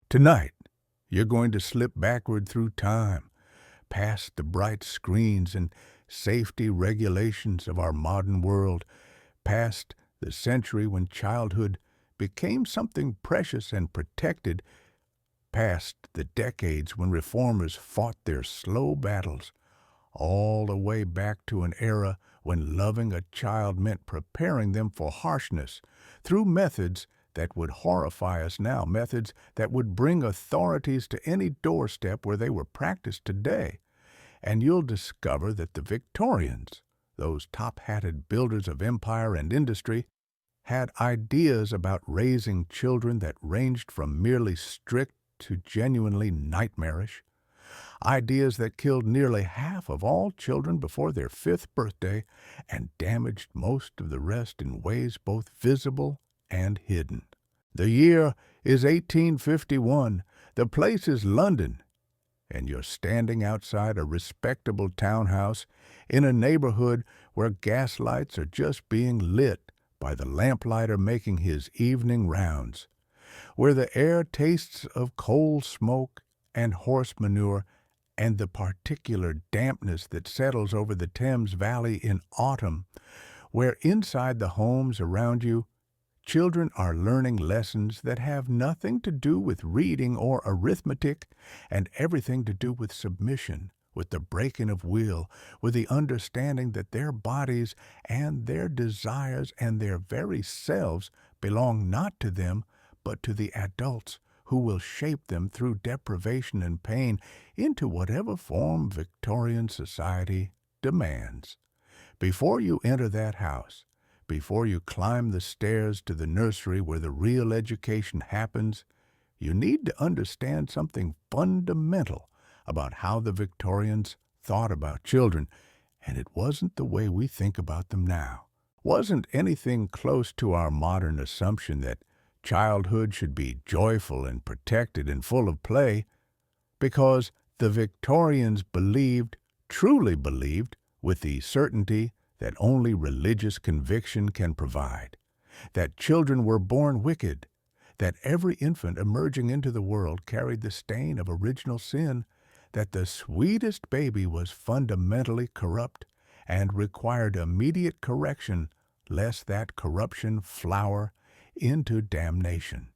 Tonight, you're going to slip backward through time, past the bright screens and safety regulations of our modern world, past the century when childhood became something precious and protected, past the decades when reformers fought their slow battles, all the way back to an era when loving a child meant preparing them for harshness through methods that would horrify us now, methods that would bring authorities to any doorstep where they were practiced today. And you'll discover that the Victorians, those top-hatted builders of empire and industry, had ideas about raising children that ranged from merely strict to genuinely nightmarish, ideas that killed nearly half of all children before their 5th birthday and damaged most of the rest in ways both visible and hidden. The year is 1851, the place is London, and you're standing outside a respectable townhouse in a neighborhood where gas lights are just being lit by the lamplighter making his evening rounds, where the air tastes of coal smoke and horse manure and the particular dampness that settles over the Thames Valley in autumn, where inside the homes around you, children are learning lessons that have nothing to do with reading or arithmetic and everything to do with submission, with the breaking of will, with the understanding that their bodies and their desires and their very selves belong not to them, but to the adults who will shape them through deprivation and pain into whatever form Victorian society demands. Before you enter that house, before you climb the stairs to the nursery where the real education happens, you need to understand something fundamental about how the Victorians thought about children, and it wasn't the way we think about them now. Wasn't anything close to our modern assumption that childhood should be joyful and protected and full of play, because the Victorians believed, truly believed, with the certainty that only religious conviction can provide, that children were born wicked, that every infant emerging into the world carried the stain of original sin, that the sweetest baby was fundamentally corrupt and required immediate correction lest that corruption flower into damnation.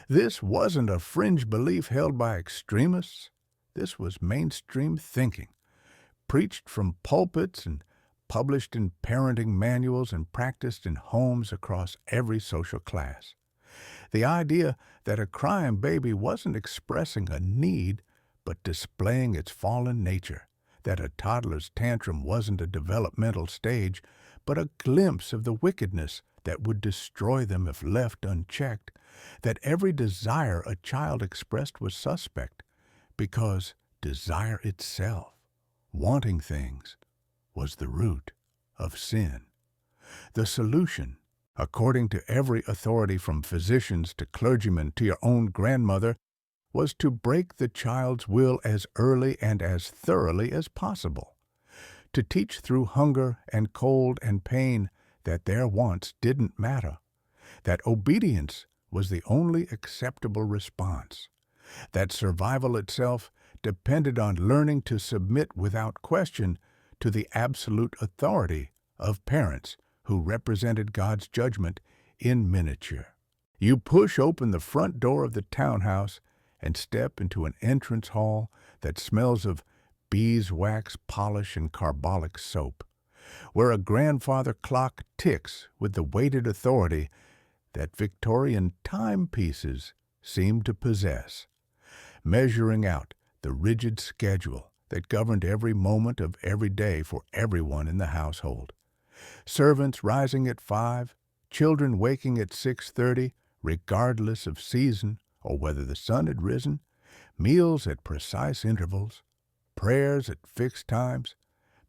This wasn't a fringe belief held by extremists. This was mainstream thinking, preached from pulpits and published in parenting manuals and practiced in homes across every social class. The idea that a crying baby wasn't expressing a need, but displaying its fallen nature, that a toddler's tantrum wasn't a developmental stage, but a glimpse of the wickedness that would destroy them if left unchecked, that every desire a child expressed was suspect, because desire itself, wanting things, was the root of sin. The solution, according to every authority from physicians to clergymen to your own grandmother, was to break the child's will as early and as thoroughly as possible, to teach through hunger and cold and pain that their wants didn't matter, that obedience was the only acceptable response, that survival itself depended on learning to submit without question to the absolute authority of parents who represented God's judgment in miniature. You push open the front door of the townhouse and step into an entrance hall that smells of beeswax polish and carbolic soap, where a grandfather clock ticks with the weighted authority that Victorian timepieces seem to possess, measuring out the rigid schedule that governed every moment of every day for everyone in the household. Servants rising at 5, children waking at 6:30, regardless of season or whether the sun had risen, meals at precise intervals, prayers at fixed times,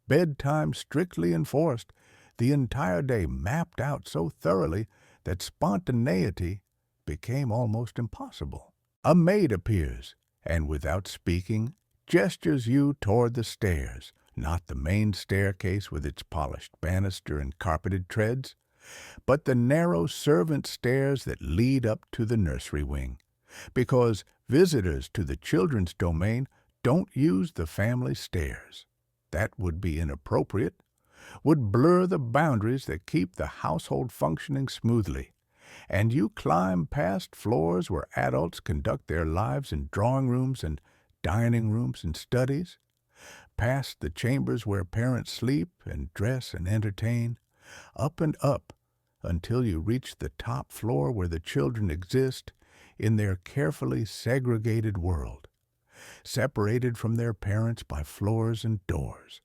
bedtime strictly enforced, the entire day mapped out so thoroughly that spontaneity became almost impossible. A maid appears, and without speaking, gestures you toward the stairs, not the main staircase with its polished banister and carpeted treads, but the narrow servant stairs that lead up to the nursery wing, because visitors to the children's domain don't use the family stairs. That would be inappropriate, would blur the boundaries that keep the household functioning smoothly, and you climb past floors where adults conduct their lives in drawing rooms and dining rooms and studies, past the chambers where parents sleep and dress and entertain, up and up until you reach the top floor where the children exist in their carefully segregated world, separated from their parents by floors and doors,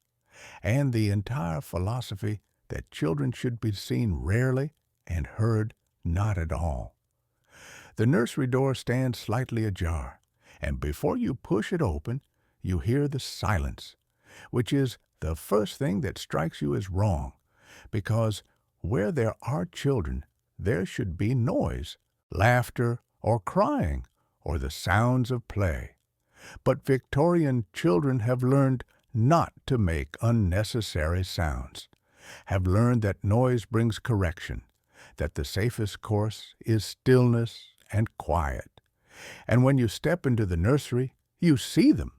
and the entire philosophy that children should be seen rarely and heard not at all. The nursery door stands slightly ajar, and before you push it open, you hear the silence, which is the first thing that strikes you as wrong, because where there are children, there should be noise, laughter, or crying, or the sounds of play. But Victorian children have learned not to make unnecessary sounds, have learned that noise brings correction, that the safest course is stillness and quiet. And when you step into the nursery, you see them.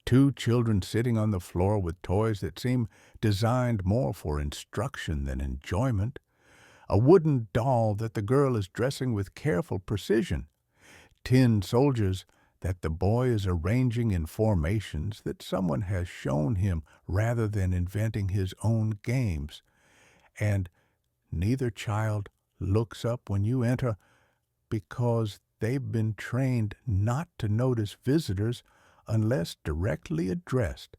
Two children sitting on the floor with toys that seem designed more for instruction than enjoyment. A wooden doll that the girl is dressing with careful precision. Tin soldiers that the boy is arranging in formations that someone has shown him rather than inventing his own games. And neither child looks up when you enter because they've been trained not to notice visitors unless directly addressed,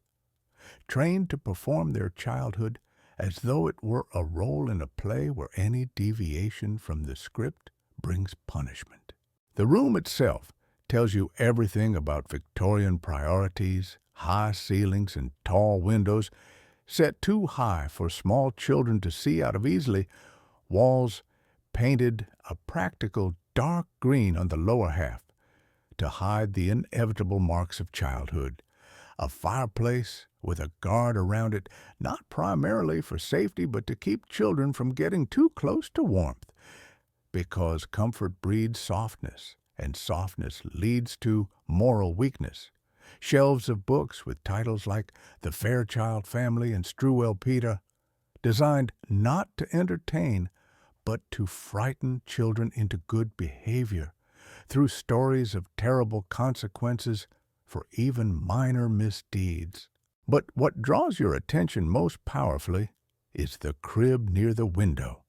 trained to perform their childhood as though it were a role in a play where any deviation from the script brings punishment. The room itself tells you everything about Victorian priorities, high ceilings and tall windows set too high for small children to see out of easily, walls painted a practical dark green on the lower half to hide the inevitable marks of childhood, a fireplace with a guard around it, not primarily for safety but to keep children from getting too close to warmth, because comfort breeds softness, and softness leads to moral weakness. Shelves of books with titles like The Fairchild Family and Struwell Peter, designed not to entertain, but to frighten children into good behavior through stories of terrible consequences for even minor misdeeds. But what draws your attention most powerfully is the crib near the window,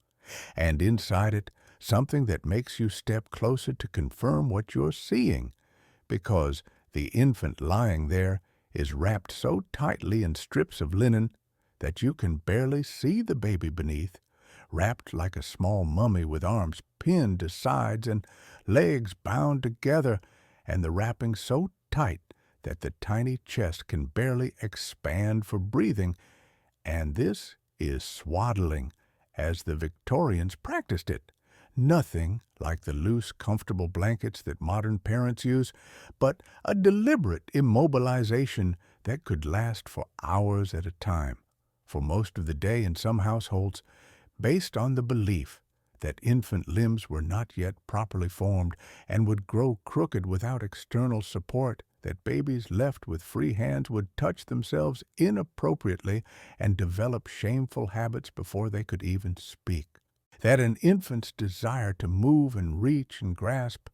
and inside it, something that makes you step closer to confirm what you're seeing, because the infant lying there is wrapped so tightly in strips of linen that you can barely see the baby beneath, wrapped like a small mummy with arms pinned to sides and legs bound together, and the wrapping so tight that the tiny chest can barely expand for breathing, and this is swaddling as the Victorians practiced it. Nothing like the loose, comfortable blankets that modern parents use, but a deliberate immobilization that could last for hours at a time, for most of the day in some households, based on the belief that infant limbs were not yet properly formed and would grow crooked without external support, that babies left with free hands would touch themselves inappropriately and develop shameful habits before they could even speak, that an infant's desire to move and reach and grasp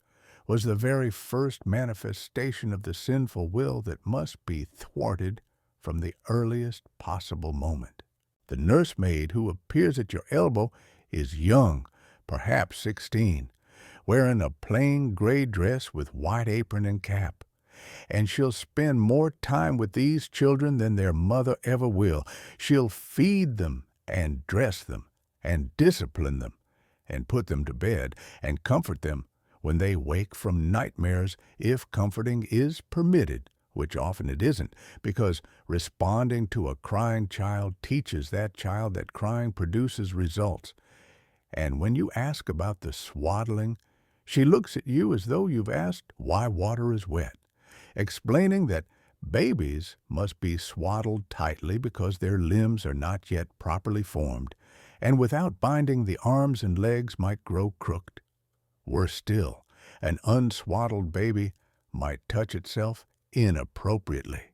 was the very first manifestation of the sinful will that must be thwarted from the earliest possible moment. The nursemaid who appears at your elbow is young, perhaps 16, wearing a plain gray dress with white apron and cap, and she'll spend more time with these children than their mother ever will. She'll feed them and dress them and discipline them and put them to bed and comfort them when they wake from nightmares, if comforting is permitted, which often it isn't, because responding to a crying child teaches that child that crying produces results. And when you ask about the swaddling, she looks at you as though you've asked why water is wet, explaining that babies must be swaddled tightly because their limbs are not yet properly formed, and without binding the arms and legs might grow crooked. Worse still, An unswaddled baby might touch itself inappropriately,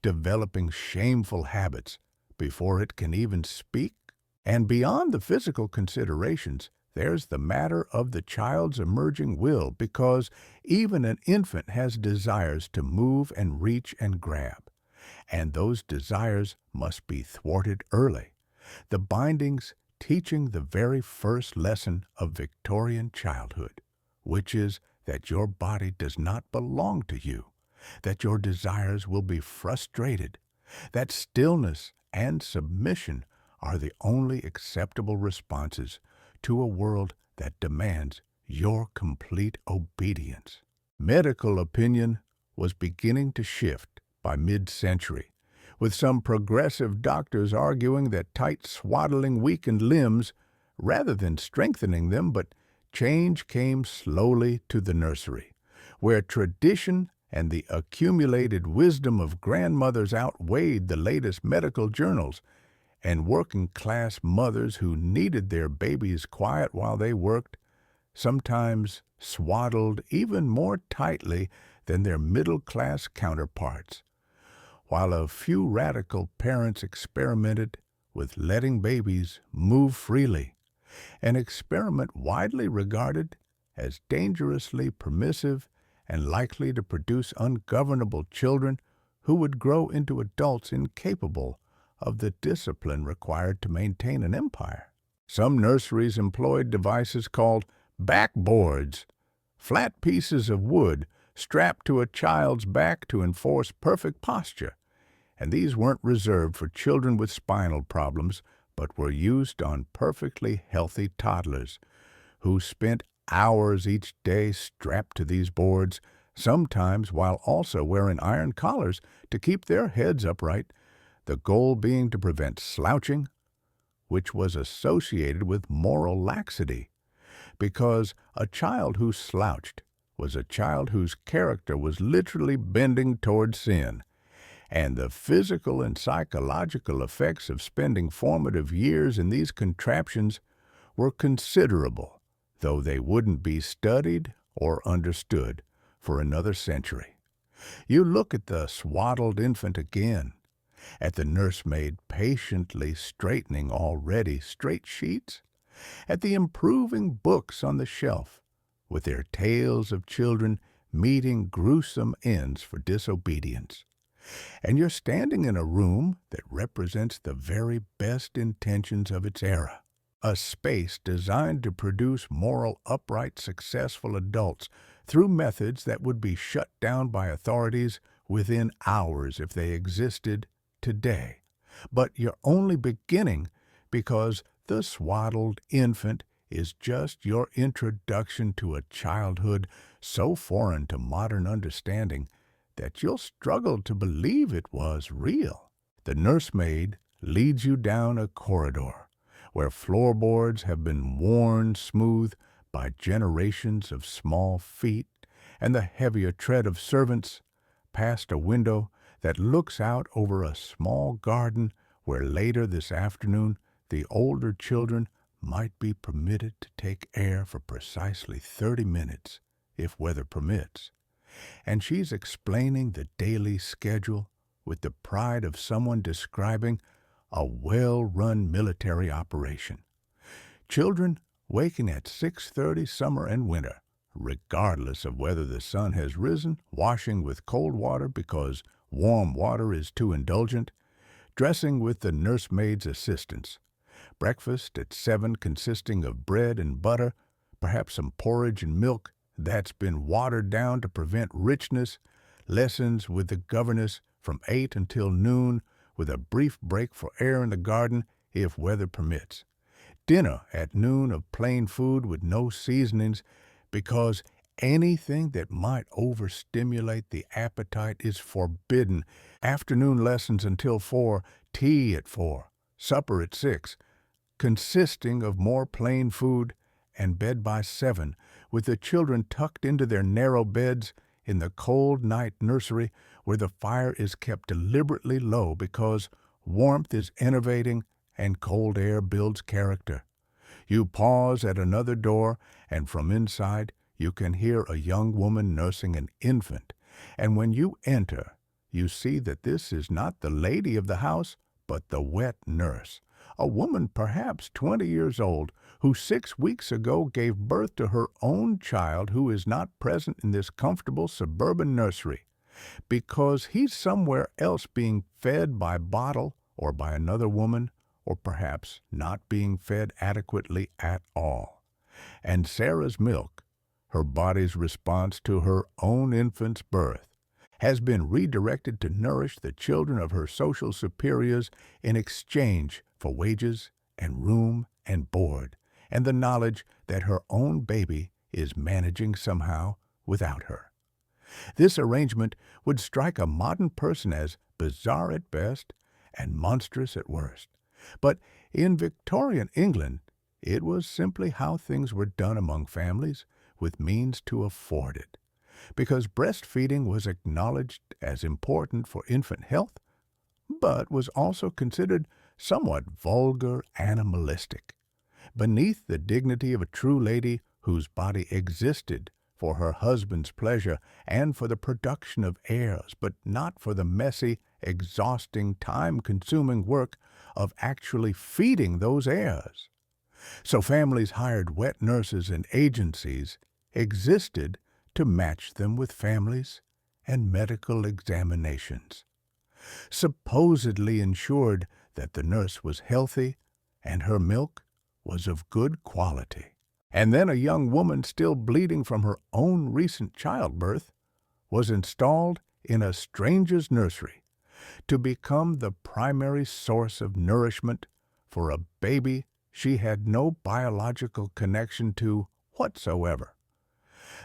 developing shameful habits before it can even speak. And beyond the physical considerations, there's the matter of the child's emerging will, because even an infant has desires to move and reach and grab, and those desires must be thwarted early. The bindings teaching the very first lesson of Victorian childhood, which is that your body does not belong to you, that your desires will be frustrated, that stillness and submission are the only acceptable responses to a world that demands your complete obedience. Medical opinion was beginning to shift by mid-century, with some progressive doctors arguing that tight swaddling weakened limbs rather than strengthening them, but change came slowly to the nursery, where tradition and the accumulated wisdom of grandmothers outweighed the latest medical journals, and working-class mothers who needed their babies quiet while they worked, sometimes swaddled even more tightly than their middle-class counterparts, while a few radical parents experimented with letting babies move freely, an experiment widely regarded as dangerously permissive and likely to produce ungovernable children who would grow into adults incapable of the discipline required to maintain an empire. Some nurseries employed devices called backboards, flat pieces of wood strapped to a child's back to enforce perfect posture, and these weren't reserved for children with spinal problems, but were used on perfectly healthy toddlers, who spent hours each day strapped to these boards, sometimes while also wearing iron collars to keep their heads upright, the goal being to prevent slouching, which was associated with moral laxity, because a child who slouched was a child whose character was literally bending toward sin, and the physical and psychological effects of spending formative years in these contraptions were considerable, though they wouldn't be studied or understood for another century. You look at the swaddled infant again, at the nursemaid patiently straightening already straight sheets, at the improving books on the shelf, with their tales of children meeting gruesome ends for disobedience. And you're standing in a room that represents the very best intentions of its era, a space designed to produce moral, upright, successful adults through methods that would be shut down by authorities within hours if they existed today. But you're only beginning because the swaddled infant is just your introduction to a childhood so foreign to modern understanding that you'll struggle to believe it was real. The nursemaid leads you down a corridor where floorboards have been worn smooth by generations of small feet and the heavier tread of servants, past a window that looks out over a small garden where later this afternoon the older children might be permitted to take air for precisely 30 minutes, if weather permits. And she's explaining the daily schedule with the pride of someone describing a well-run military operation. Children waking at 6:30 summer and winter, regardless of whether the sun has risen, washing with cold water because warm water is too indulgent, dressing with the nursemaid's assistance, breakfast at 7 consisting of bread and butter, perhaps some porridge and milk that's been watered down to prevent richness, lessons with the governess from 8 until noon, with a brief break for air in the garden if weather permits. Dinner at noon of plain food with no seasonings, because anything that might overstimulate the appetite is forbidden. Afternoon lessons until 4, tea at 4, supper at 6, consisting of more plain food, and bed by 7, with the children tucked into their narrow beds in the cold night nursery where the fire is kept deliberately low because warmth is enervating and cold air builds character. You pause at another door, and from inside you can hear a young woman nursing an infant, and when you enter, you see that this is not the lady of the house, but the wet nurse, a woman perhaps 20 years old, who 6 weeks ago gave birth to her own child who is not present in this comfortable suburban nursery, because he's somewhere else being fed by bottle or by another woman, or perhaps not being fed adequately at all. And Sarah's milk, her body's response to her own infant's birth, has been redirected to nourish the children of her social superiors in exchange for wages and room and board, and the knowledge that her own baby is managing somehow without her. This arrangement would strike a modern person as bizarre at best and monstrous at worst. But in Victorian England, it was simply how things were done among families with means to afford it, because breastfeeding was acknowledged as important for infant health, but was also considered somewhat vulgar, animalistic, beneath the dignity of a true lady whose body existed for her husband's pleasure and for the production of heirs, but not for the messy, exhausting, time-consuming work of actually feeding those heirs. So families hired wet nurses and agencies existed to match them with families and medical examinations, supposedly ensured that the nurse was healthy and her milk was of good quality. And then a young woman still bleeding from her own recent childbirth was installed in a stranger's nursery to become the primary source of nourishment for a baby she had no biological connection to whatsoever.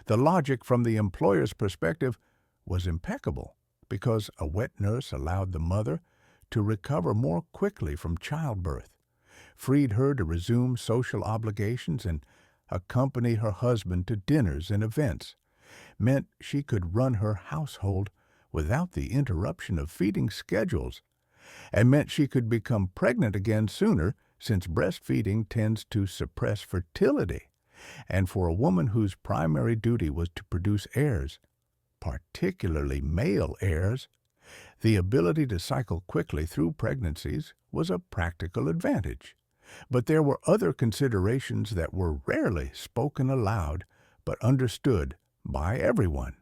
The logic from the employer's perspective was impeccable, because a wet nurse allowed the mother to recover more quickly from childbirth, freed her to resume social obligations and accompany her husband to dinners and events, meant she could run her household without the interruption of feeding schedules, and meant she could become pregnant again sooner, since breastfeeding tends to suppress fertility. And for a woman whose primary duty was to produce heirs, particularly male heirs, the ability to cycle quickly through pregnancies was a practical advantage. But there were other considerations that were rarely spoken aloud but understood by everyone.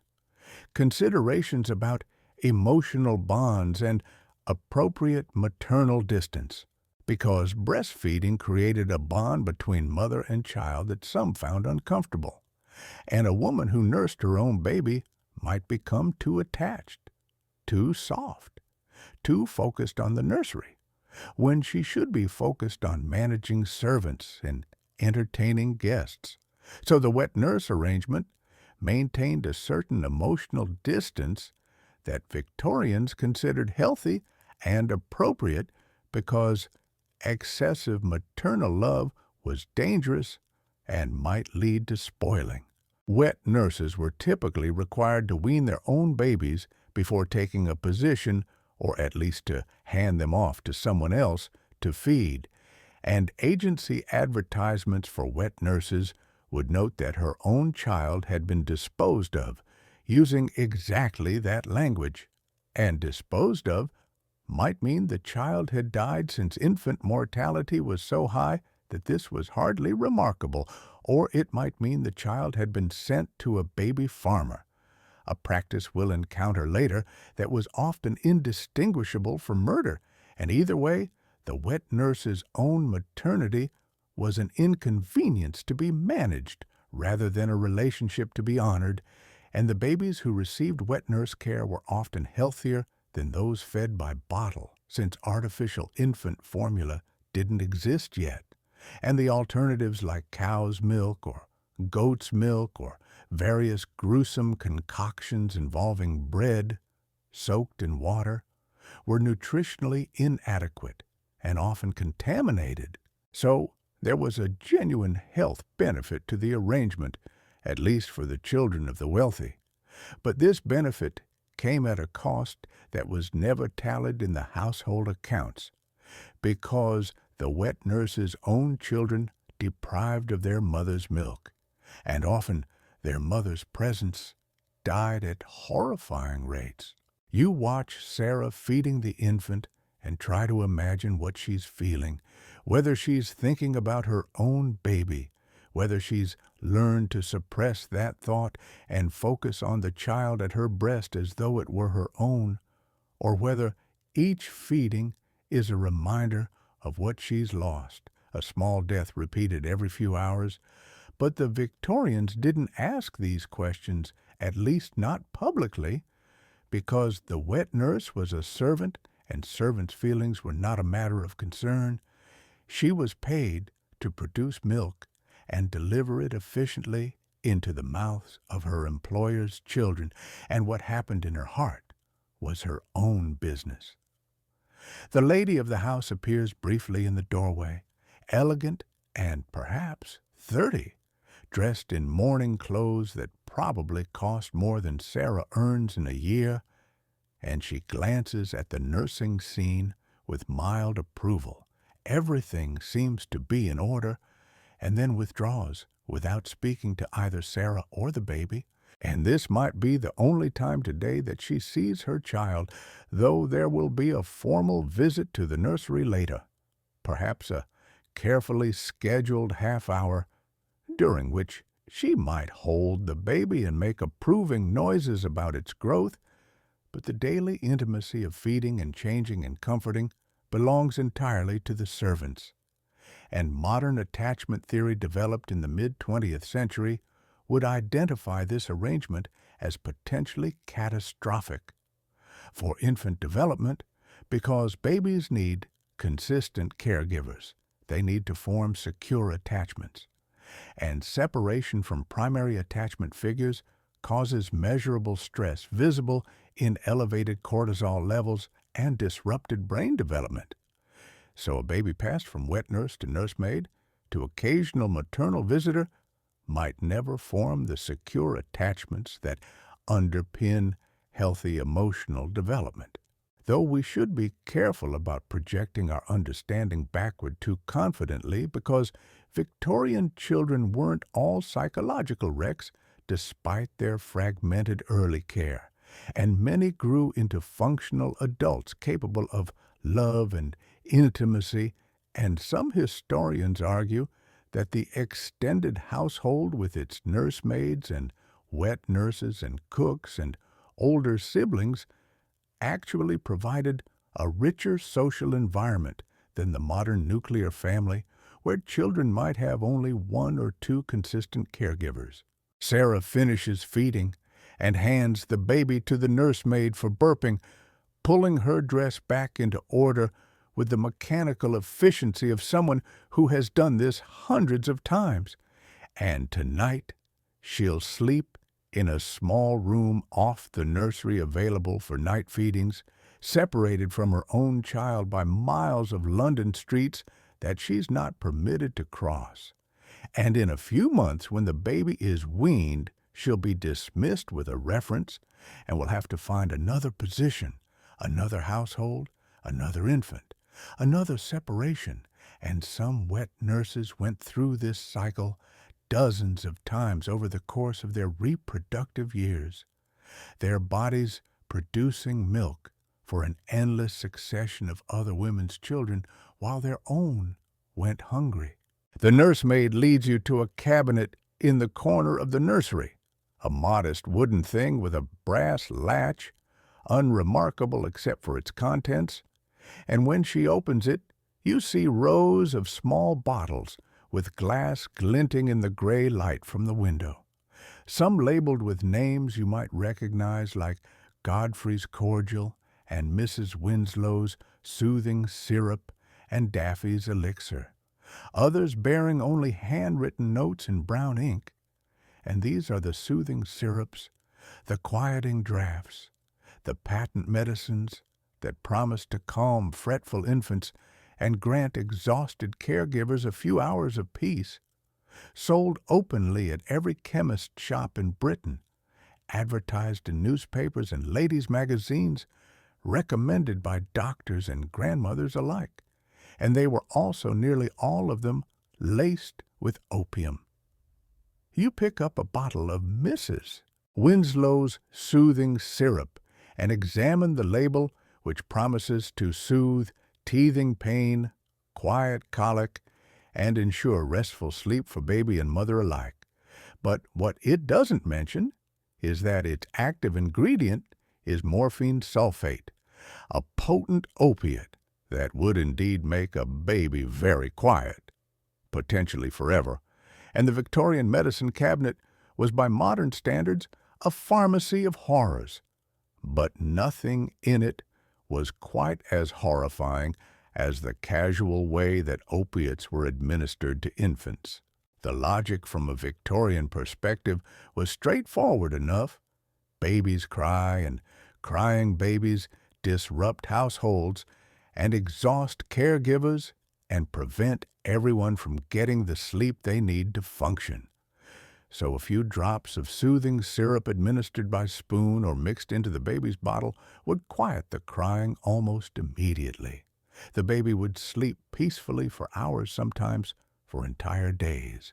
Considerations about emotional bonds and appropriate maternal distance, because breastfeeding created a bond between mother and child that some found uncomfortable, and a woman who nursed her own baby might become too attached, too soft, too focused on the nursery, when she should be focused on managing servants and entertaining guests. So the wet nurse arrangement maintained a certain emotional distance that Victorians considered healthy and appropriate, because excessive maternal love was dangerous and might lead to spoiling. Wet nurses were typically required to wean their own babies before taking a position, or at least to hand them off to someone else to feed, and agency advertisements for wet nurses would note that her own child had been disposed of, using exactly that language. And disposed of might mean the child had died, since infant mortality was so high that this was hardly remarkable, or it might mean the child had been sent to a baby farmer, a practice we'll encounter later that was often indistinguishable from murder, and either way, the wet nurse's own maternity was an inconvenience to be managed rather than a relationship to be honored, and the babies who received wet nurse care were often healthier than those fed by bottle, since artificial infant formula didn't exist yet, and the alternatives like cow's milk or goat's milk or various gruesome concoctions involving bread soaked in water were nutritionally inadequate and often contaminated. So there was a genuine health benefit to the arrangement, at least for the children of the wealthy. But this benefit came at a cost that was never tallied in the household accounts, because the wet nurse's own children deprived of their mother's milk, and often Their mother's presence died at horrifying rates. You watch Sarah feeding the infant and try to imagine what she's feeling, whether she's thinking about her own baby, whether she's learned to suppress that thought and focus on the child at her breast as though it were her own, or whether each feeding is a reminder of what she's lost, a small death repeated every few hours. But the Victorians didn't ask these questions, at least not publicly, because the wet nurse was a servant and servants' feelings were not a matter of concern. She was paid to produce milk and deliver it efficiently into the mouths of her employer's children, and what happened in her heart was her own business. The lady of the house appears briefly in the doorway, elegant and perhaps 30, dressed in mourning clothes that probably cost more than Sarah earns in a year, and she glances at the nursing scene with mild approval. Everything seems to be in order, and then withdraws without speaking to either Sarah or the baby. And this might be the only time today that she sees her child, though there will be a formal visit to the nursery later, perhaps a carefully scheduled half-hour, during which she might hold the baby and make approving noises about its growth. But the daily intimacy of feeding and changing and comforting belongs entirely to the servants. And modern attachment theory developed in the mid-20th century would identify this arrangement as potentially catastrophic for infant development because babies need consistent caregivers. They need to form secure attachments. And separation from primary attachment figures causes measurable stress visible in elevated cortisol levels and disrupted brain development. So a baby passed from wet nurse to nursemaid to occasional maternal visitor might never form the secure attachments that underpin healthy emotional development. Though we should be careful about projecting our understanding backward too confidently because Victorian children weren't all psychological wrecks despite their fragmented early care, and many grew into functional adults capable of love and intimacy, and some historians argue that the extended household with its nursemaids and wet nurses and cooks and older siblings actually provided a richer social environment than the modern nuclear family, where children might have only one or two consistent caregivers. Sarah finishes feeding and hands the baby to the nursemaid for burping, pulling her dress back into order with the mechanical efficiency of someone who has done this hundreds of times. And tonight, she'll sleep in a small room off the nursery available for night feedings, separated from her own child by miles of London streets that she's not permitted to cross. And in a few months, when the baby is weaned, she'll be dismissed with a reference and will have to find another position, another household, another infant, another separation. And some wet nurses went through this cycle dozens of times over the course of their reproductive years, their bodies producing milk for an endless succession of other women's children while their own went hungry. The nursemaid leads you to a cabinet in the corner of the nursery, a modest wooden thing with a brass latch, unremarkable except for its contents, and when she opens it, you see rows of small bottles with glass glinting in the gray light from the window, some labeled with names you might recognize like Godfrey's Cordial and Mrs. Winslow's Soothing Syrup and Daffy's Elixir, others bearing only handwritten notes in brown ink. And these are the soothing syrups, the quieting draughts, the patent medicines that promise to calm fretful infants and grant exhausted caregivers a few hours of peace, sold openly at every chemist shop in Britain, advertised in newspapers and ladies' magazines, recommended by doctors and grandmothers alike, and they were also nearly all of them laced with opium. you pick up a bottle of Mrs. Winslow's soothing syrup and examine the label, which promises to soothe teething pain, quiet colic, and ensure restful sleep for baby and mother alike. But what it doesn't mention is that its active ingredient is morphine sulfate, a potent opiate that would indeed make a baby very quiet, potentially forever. And the Victorian medicine cabinet was by modern standards a pharmacy of horrors. But nothing in it was quite as horrifying as the casual way that opiates were administered to infants. The logic from a Victorian perspective was straightforward enough. Babies cry, and crying babies disrupt households and exhaust caregivers and prevent everyone from getting the sleep they need to function. So a few drops of soothing syrup administered by spoon or mixed into the baby's bottle would quiet the crying almost immediately. The baby would sleep peacefully for hours, sometimes for entire days.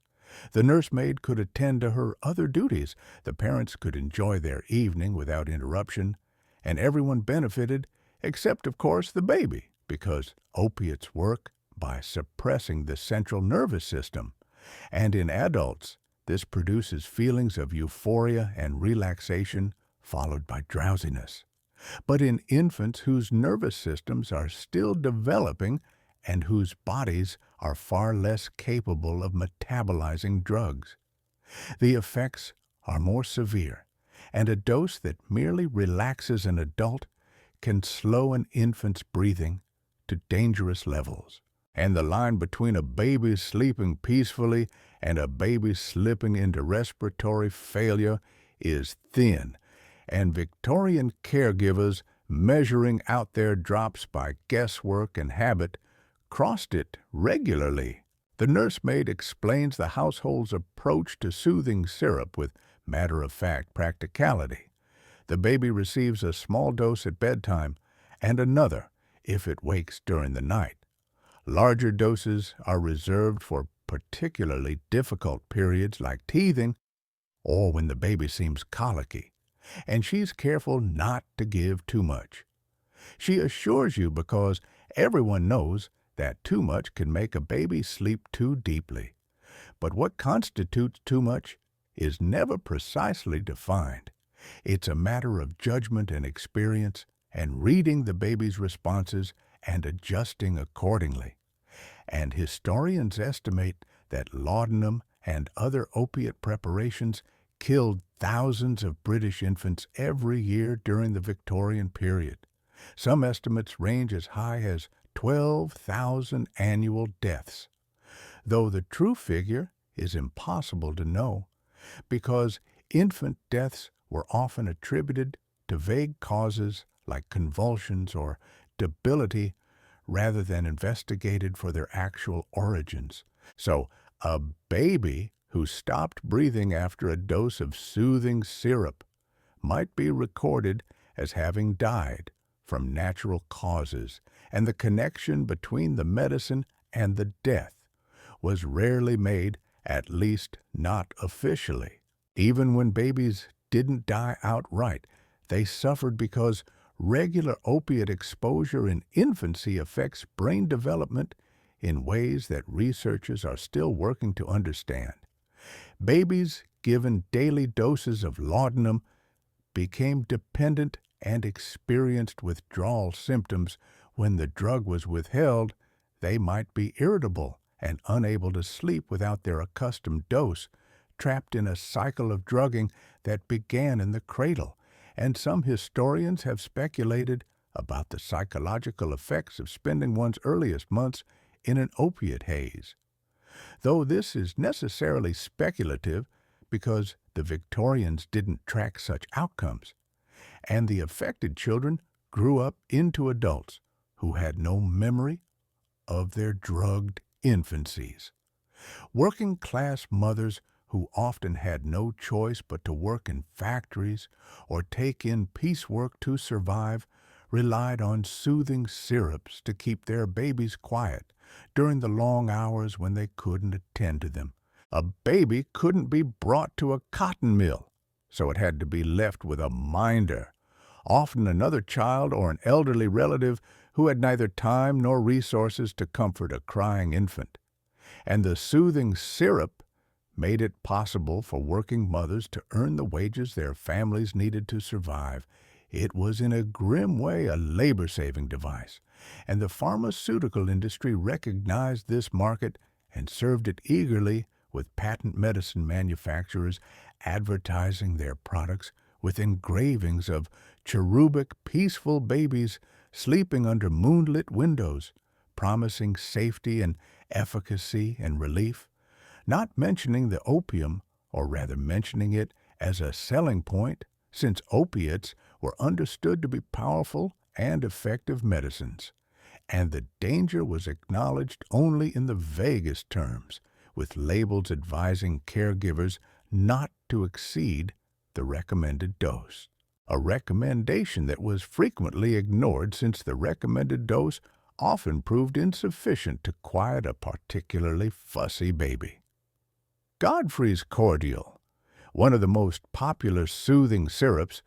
The nursemaid could attend to her other duties, the parents could enjoy their evening without interruption, and everyone benefited except, of course, the baby, because opiates work by suppressing the central nervous system. And in adults, this produces feelings of euphoria and relaxation, followed by drowsiness. But in infants whose nervous systems are still developing and whose bodies are far less capable of metabolizing drugs, the effects are more severe, and a dose that merely relaxes an adult can slow an infant's breathing to dangerous levels. And the line between a baby sleeping peacefully and a baby slipping into respiratory failure is thin, and Victorian caregivers, measuring out their drops by guesswork and habit, crossed it regularly. The nursemaid explains the household's approach to soothing syrup with matter-of-fact practicality. The baby receives a small dose at bedtime and another if it wakes during the night. Larger doses are reserved for particularly difficult periods like teething or when the baby seems colicky, and she's careful not to give too much. She assures you because everyone knows that too much can make a baby sleep too deeply. But what constitutes too much is never precisely defined. It's a matter of judgment and experience and reading the baby's responses and adjusting accordingly. And historians estimate that laudanum and other opiate preparations killed thousands of British infants every year during the Victorian period. Some estimates range as high as 12,000 annual deaths, though the true figure is impossible to know because infant deaths were often attributed to vague causes like convulsions or debility rather than investigated for their actual origins. So, a baby who stopped breathing after a dose of soothing syrup might be recorded as having died from natural causes, and the connection between the medicine and the death was rarely made, at least not officially. Even when babies didn't die outright, they suffered because regular opiate exposure in infancy affects brain development in ways that researchers are still working to understand. Babies given daily doses of laudanum became dependent and experienced withdrawal symptoms. When the drug was withheld, they might be irritable and unable to sleep without their accustomed dose, trapped in a cycle of drugging that began in the cradle. And some historians have speculated about the psychological effects of spending one's earliest months in an opiate haze. Though this is necessarily speculative because the Victorians didn't track such outcomes, and the affected children grew up into adults who had no memory of their drugged infancies. Working-class mothers who often had no choice but to work in factories or take in piecework to survive relied on soothing syrups to keep their babies quiet during the long hours when they couldn't attend to them. A baby couldn't be brought to a cotton mill, so it had to be left with a minder, often another child or an elderly relative who had neither time nor resources to comfort a crying infant. And the soothing syrup made it possible for working mothers to earn the wages their families needed to survive. It was in a grim way a labor-saving device, and the pharmaceutical industry recognized this market and served it eagerly, with patent medicine manufacturers advertising their products with engravings of cherubic, peaceful babies sleeping under moonlit windows, promising safety and efficacy and relief, not mentioning the opium, or rather mentioning it as a selling point, since opiates were understood to be powerful and effective medicines, and the danger was acknowledged only in the vaguest terms, with labels advising caregivers not to exceed the recommended dose. A recommendation that was frequently ignored, since the recommended dose often proved insufficient to quiet a particularly fussy baby. Godfrey's cordial, one of the most popular soothing syrups,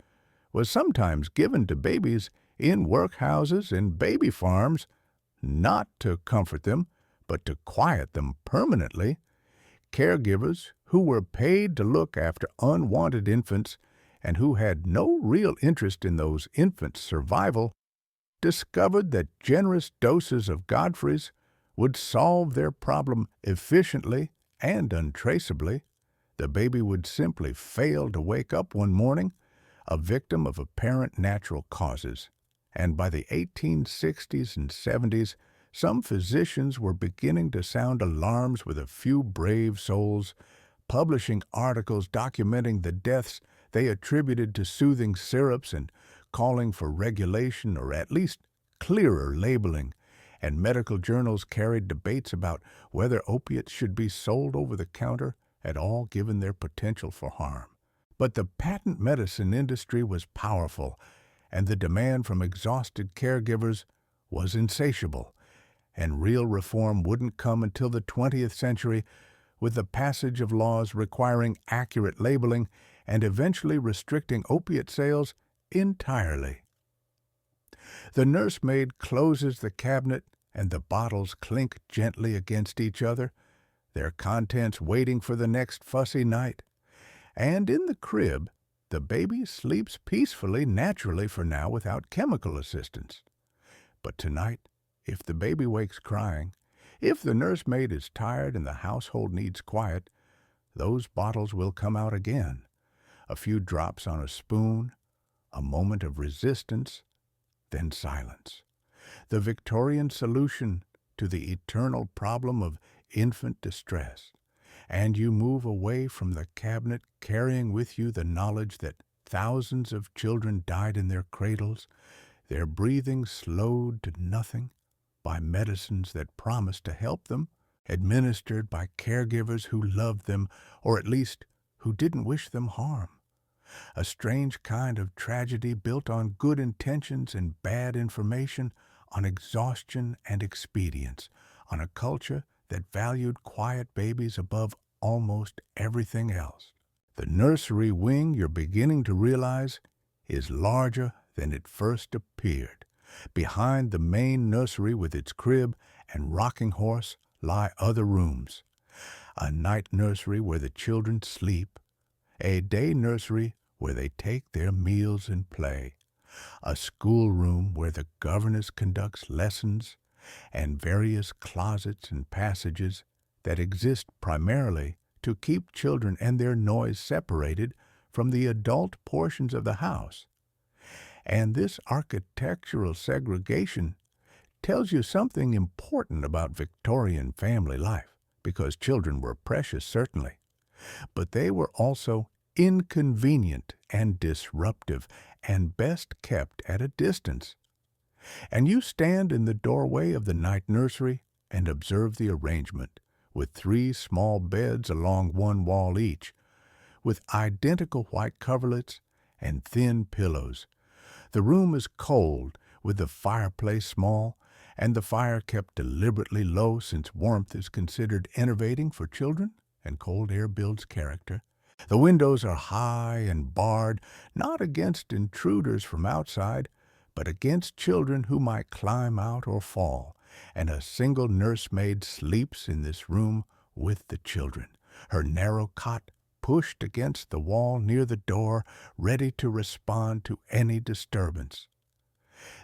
was sometimes given to babies in workhouses and baby farms, not to comfort them, but to quiet them permanently. Caregivers who were paid to look after unwanted infants and who had no real interest in those infants' survival discovered that generous doses of Godfrey's would solve their problem efficiently and untraceably. The baby would simply fail to wake up one morning, a victim of apparent natural causes. And by the 1860s and 70s, some physicians were beginning to sound alarms with a few brave souls, publishing articles documenting the deaths they attributed to soothing syrups and calling for regulation or at least clearer labeling, and medical journals carried debates about whether opiates should be sold over the counter at all, given their potential for harm. But the patent medicine industry was powerful, and the demand from exhausted caregivers was insatiable, and real reform wouldn't come until the 20th century, with the passage of laws requiring accurate labeling and eventually restricting opiate sales entirely. The nursemaid closes the cabinet, and the bottles clink gently against each other, their contents waiting for the next fussy night. And in the crib, the baby sleeps peacefully, naturally for now, without chemical assistance. But tonight, if the baby wakes crying, if the nursemaid is tired and the household needs quiet, those bottles will come out again. A few drops on a spoon, a moment of resistance, then silence. The Victorian solution to the eternal problem of infant distress. And you move away from the cabinet, carrying with you the knowledge that thousands of children died in their cradles, their breathing slowed to nothing by medicines that promised to help them, administered by caregivers who loved them, or at least who didn't wish them harm. A strange kind of tragedy built on good intentions and bad information, on exhaustion and expedience, on a culture that valued quiet babies above almost everything else. The nursery wing, you're beginning to realize, is larger than it first appeared. Behind the main nursery with its crib and rocking horse lie other rooms. A night nursery where the children sleep, a day nursery where they take their meals and play, a schoolroom where the governess conducts lessons, and various closets and passages that exist primarily to keep children and their noise separated from the adult portions of the house. And this architectural segregation tells you something important about Victorian family life, because children were precious, certainly, but they were also inconvenient and disruptive, and best kept at a distance. And you stand in the doorway of the night nursery and observe the arrangement, with 3 small beds along one wall each, with identical white coverlets and thin pillows. The room is cold, with the fireplace small, and the fire kept deliberately low, since warmth is considered enervating for children. and cold air builds character. The windows are high and barred, not against intruders from outside, but against children who might climb out or fall, and a single nursemaid sleeps in this room with the children, her narrow cot pushed against the wall near the door, ready to respond to any disturbance.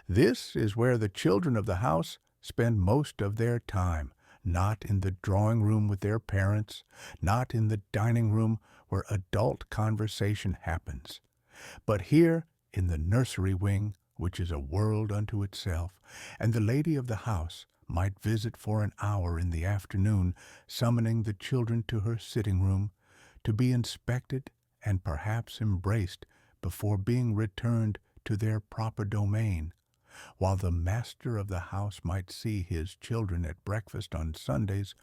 This is where the children of the house spend most of their time, not in the drawing room with their parents, not in the dining room where adult conversation happens, but here in the nursery wing, which is a world unto itself, and the lady of the house might visit for an hour in the afternoon, summoning the children to her sitting room, to be inspected and perhaps embraced before being returned to their proper domain, while the master of the house might see his children at breakfast on Sundays,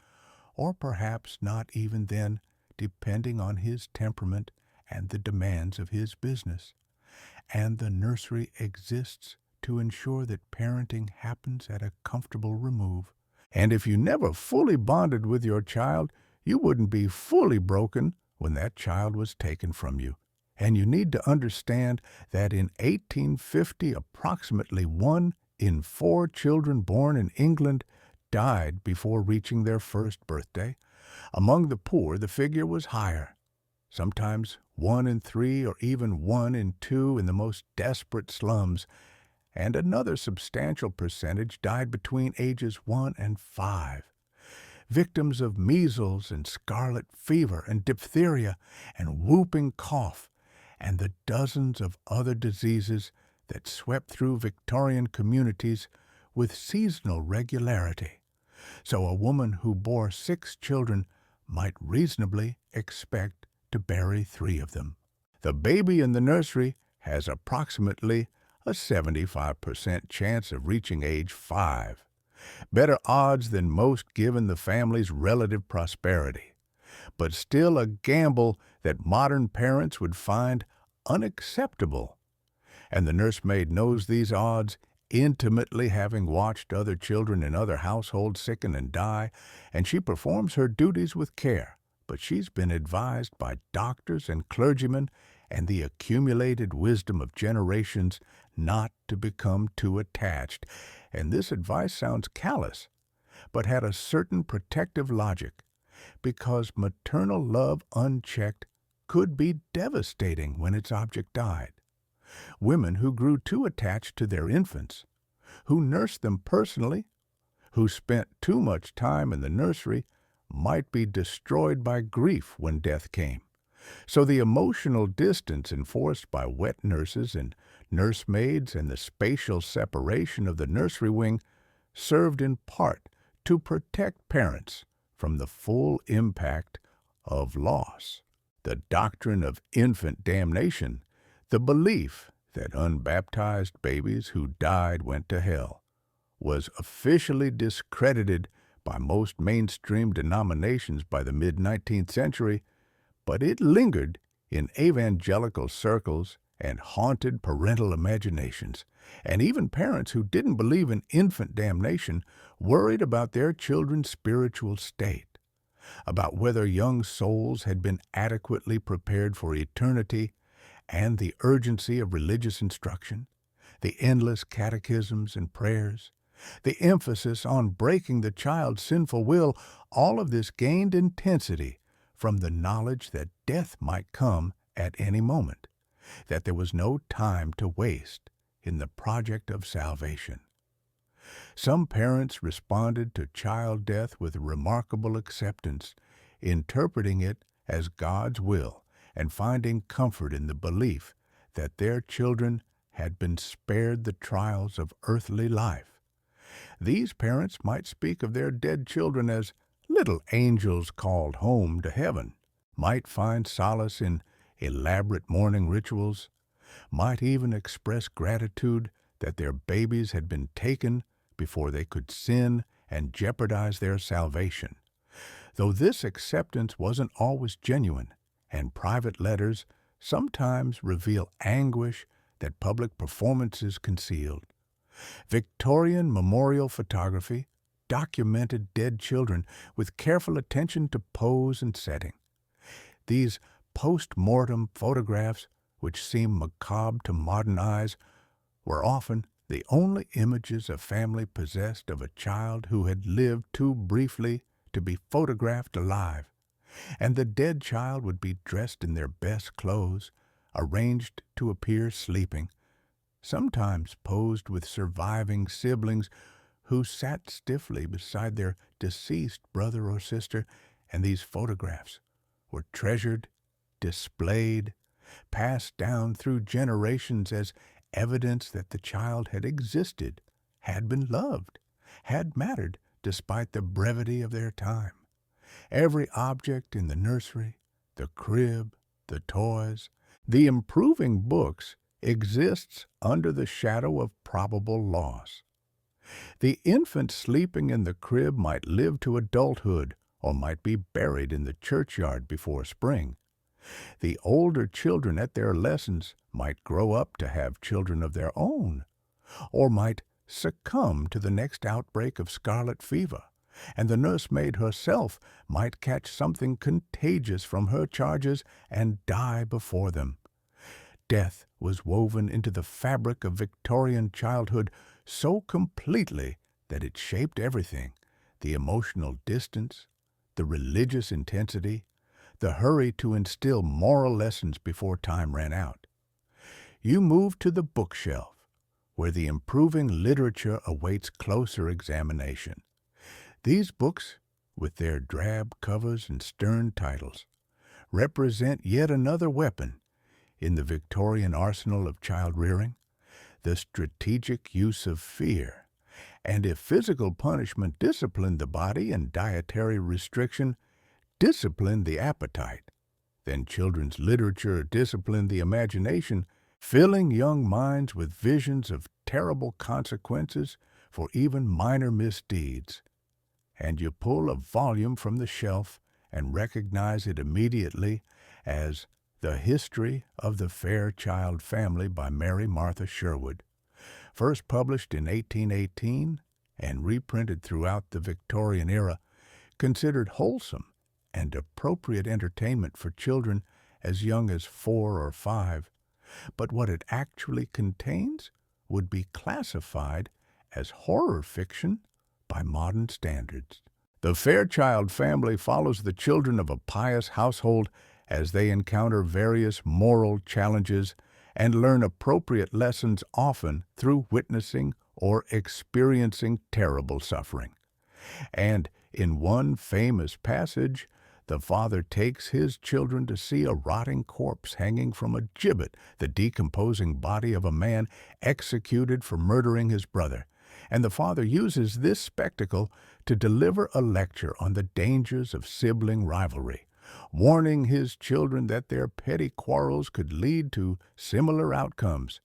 or perhaps not even then, depending on his temperament and the demands of his business. And the nursery exists to ensure that parenting happens at a comfortable remove. And if you never fully bonded with your child, you wouldn't be fully broken when that child was taken from you. And you need to understand that in 1850, approximately 1 in 4 children born in England died before reaching their first birthday. Among the poor, the figure was higher. Sometimes 1 in 3 or even 1 in 2 in the most desperate slums, and another substantial percentage died between ages 1 and 5. Victims of measles and scarlet fever and diphtheria and whooping cough and the dozens of other diseases that swept through Victorian communities with seasonal regularity. So a woman who bore 6 children might reasonably expect to bury 3 of them. The baby in the nursery has approximately a 75% chance of reaching age 5. Better odds than most given the family's relative prosperity, but still a gamble that modern parents would find unacceptable. And the nursemaid knows these odds intimately, having watched other children in other households sicken and die, and she performs her duties with care. But she's been advised by doctors and clergymen and the accumulated wisdom of generations not to become too attached. And this advice sounds callous, but had a certain protective logic, because maternal love unchecked could be devastating when its object died. Women who grew too attached to their infants, who nursed them personally, who spent too much time in the nursery, might be destroyed by grief when death came. So the emotional distance enforced by wet nurses and nursemaids and the spatial separation of the nursery wing served in part to protect parents from the full impact of loss. The doctrine of infant damnation, the belief that unbaptized babies who died went to hell, was officially discredited by most mainstream denominations by the mid-19th century, but it lingered in evangelical circles and haunted parental imaginations, and even parents who didn't believe in infant damnation worried about their children's spiritual state, about whether young souls had been adequately prepared for eternity, and the urgency of religious instruction, the endless catechisms and prayers, the emphasis on breaking the child's sinful will. All of this gained intensity from the knowledge that death might come at any moment, that there was no time to waste in the project of salvation. Some parents responded to child death with remarkable acceptance, interpreting it as God's will and finding comfort in the belief that their children had been spared the trials of earthly life. These parents might speak of their dead children as little angels called home to heaven, might find solace in elaborate mourning rituals, might even express gratitude that their babies had been taken before they could sin and jeopardize their salvation. Though this acceptance wasn't always genuine, and private letters sometimes reveal anguish that public performances concealed. Victorian memorial photography documented dead children with careful attention to pose and setting. These post-mortem photographs, which seem macabre to modern eyes, were often the only images a family possessed of a child who had lived too briefly to be photographed alive, and the dead child would be dressed in their best clothes, arranged to appear sleeping, sometimes posed with surviving siblings who sat stiffly beside their deceased brother or sister, and these photographs were treasured, displayed, passed down through generations as evidence that the child had existed, had been loved, had mattered despite the brevity of their time. Every object in the nursery, the crib, the toys, the improving books exists under the shadow of probable loss. The infant sleeping in the crib might live to adulthood or might be buried in the churchyard before spring. The older children at their lessons might grow up to have children of their own, or might succumb to the next outbreak of scarlet fever, and the nursemaid herself might catch something contagious from her charges and die before them. Death was woven into the fabric of Victorian childhood so completely that it shaped everything: the emotional distance, the religious intensity, the hurry to instill moral lessons before time ran out. You move to the bookshelf, where the improving literature awaits closer examination. These books, with their drab covers and stern titles, represent yet another weapon in the Victorian arsenal of child rearing: the strategic use of fear. And if physical punishment disciplined the body and dietary restriction disciplined the appetite, then children's literature disciplined the imagination, filling young minds with visions of terrible consequences for even minor misdeeds. And you pull a volume from the shelf and recognize it immediately as The History of the Fairchild Family by Mary Martha Sherwood, first published in 1818 and reprinted throughout the Victorian era, considered wholesome and appropriate entertainment for children as young as 4 or 5, but what it actually contains would be classified as horror fiction by modern standards. The Fairchild Family follows the children of a pious household as they encounter various moral challenges and learn appropriate lessons, often through witnessing or experiencing terrible suffering. And in one famous passage, the father takes his children to see a rotting corpse hanging from a gibbet, the decomposing body of a man executed for murdering his brother. And the father uses this spectacle to deliver a lecture on the dangers of sibling rivalry, warning his children that their petty quarrels could lead to similar outcomes.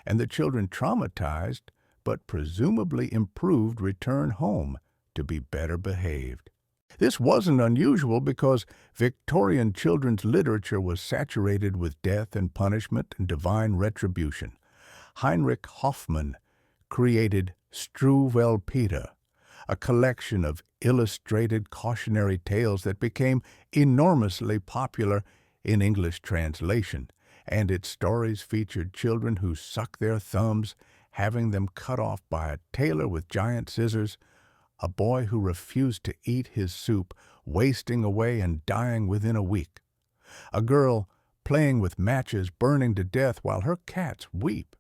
And the children, traumatized but presumably improved, return home to be better behaved. This wasn't unusual because Victorian children's literature was saturated with death and punishment and divine retribution. Heinrich Hoffmann created Struwwelpeter, a collection of illustrated cautionary tales that became enormously popular in English translation, and its stories featured children who suck their thumbs, having them cut off by a tailor with giant scissors, a boy who refused to eat his soup, wasting away and dying within a week, a girl playing with matches burning to death while her cats weep,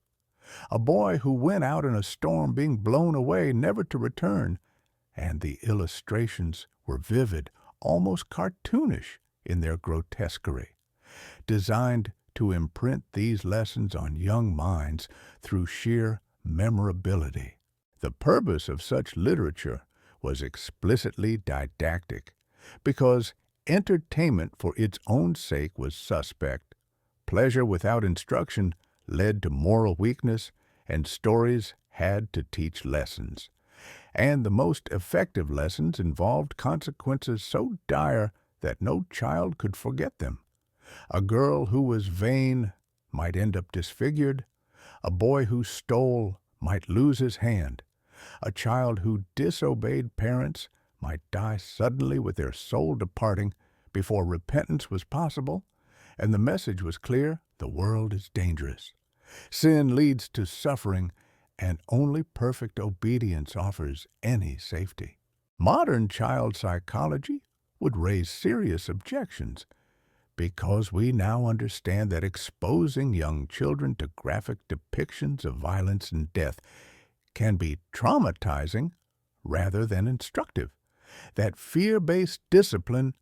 a boy who went out in a storm being blown away never to return, and the illustrations were vivid, almost cartoonish in their grotesquerie, designed to imprint these lessons on young minds through sheer memorability. The purpose of such literature was explicitly didactic, because entertainment for its own sake was suspect. Pleasure without instruction led to moral weakness, and stories had to teach lessons. And the most effective lessons involved consequences so dire that no child could forget them. A girl who was vain might end up disfigured. A boy who stole might lose his hand. A child who disobeyed parents might die suddenly with their soul departing before repentance was possible, and the message was clear: the world is dangerous. Sin leads to suffering, and only perfect obedience offers any safety. Modern child psychology would raise serious objections because we now understand that exposing young children to graphic depictions of violence and death can be traumatizing rather than instructive. That fear-based discipline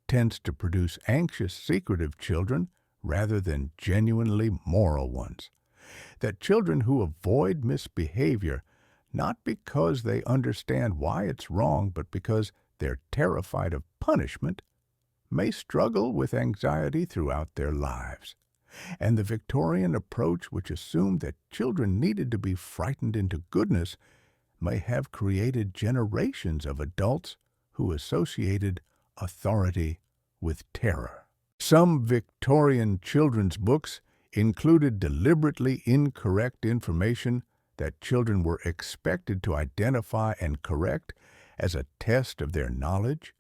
tends to produce anxious, secretive children rather than genuinely moral ones. That children who avoid misbehavior, not because they understand why it's wrong, but because they're terrified of punishment, may struggle with anxiety throughout their lives. And the Victorian approach, which assumed that children needed to be frightened into goodness, may have created generations of adults who associated authority with terror. Some Victorian children's books included deliberately incorrect information that children were expected to identify and correct as a test of their knowledge.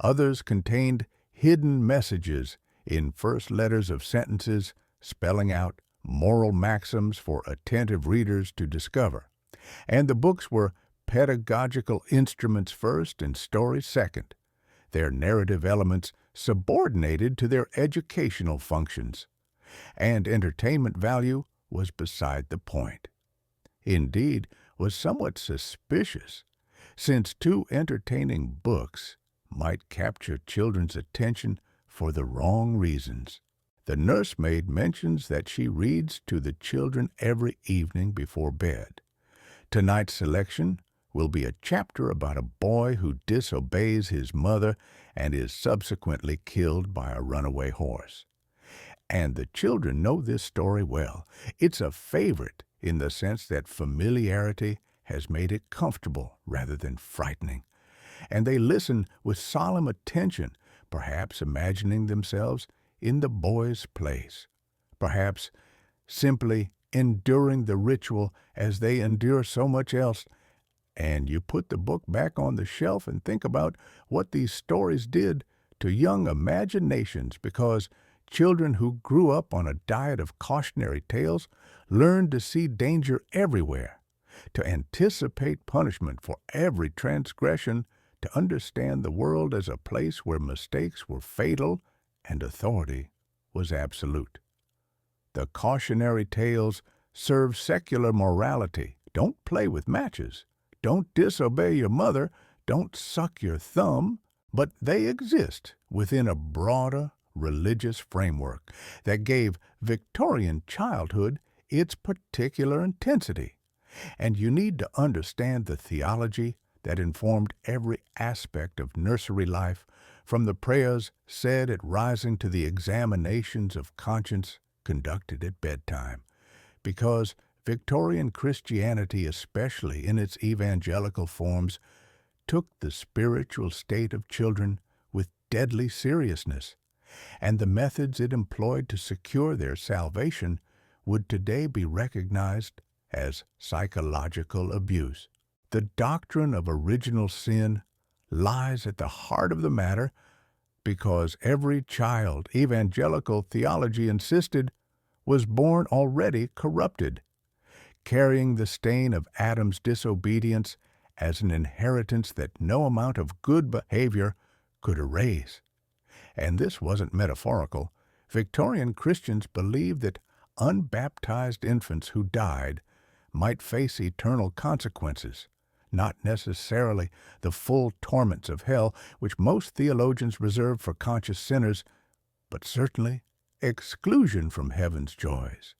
Others contained hidden messages in first letters of sentences, spelling out moral maxims for attentive readers to discover. And the books were pedagogical instruments first and stories second, their narrative elements subordinated to their educational functions, and entertainment value was beside the point. Indeed, was somewhat suspicious, since too entertaining books might capture children's attention for the wrong reasons. The nursemaid mentions that she reads to the children every evening before bed. Tonight's selection will be a chapter about a boy who disobeys his mother and is subsequently killed by a runaway horse. And the children know this story well. It's a favorite in the sense that familiarity has made it comfortable rather than frightening. And they listen with solemn attention, perhaps imagining themselves in the boy's place, perhaps simply enduring the ritual as they endure so much else. And you put the book back on the shelf and think about what these stories did to young imaginations, because children who grew up on a diet of cautionary tales learned to see danger everywhere, to anticipate punishment for every transgression, to understand the world as a place where mistakes were fatal and authority was absolute. The cautionary tales serve secular morality. Don't play with matches. Don't disobey your mother. Don't suck your thumb. But they exist within a broader religious framework that gave Victorian childhood its particular intensity. And you need to understand the theology that informed every aspect of nursery life, from the prayers said at rising to the examinations of conscience conducted at bedtime. Because Victorian Christianity, especially in its evangelical forms, took the spiritual state of children with deadly seriousness, and the methods it employed to secure their salvation would today be recognized as psychological abuse. The doctrine of original sin lies at the heart of the matter because every child, evangelical theology insisted, was born already corrupted, carrying the stain of Adam's disobedience as an inheritance that no amount of good behavior could erase. And this wasn't metaphorical. Victorian Christians believed that unbaptized infants who died might face eternal consequences, not necessarily the full torments of hell, which most theologians reserve for conscious sinners, but certainly exclusion from heaven's joys.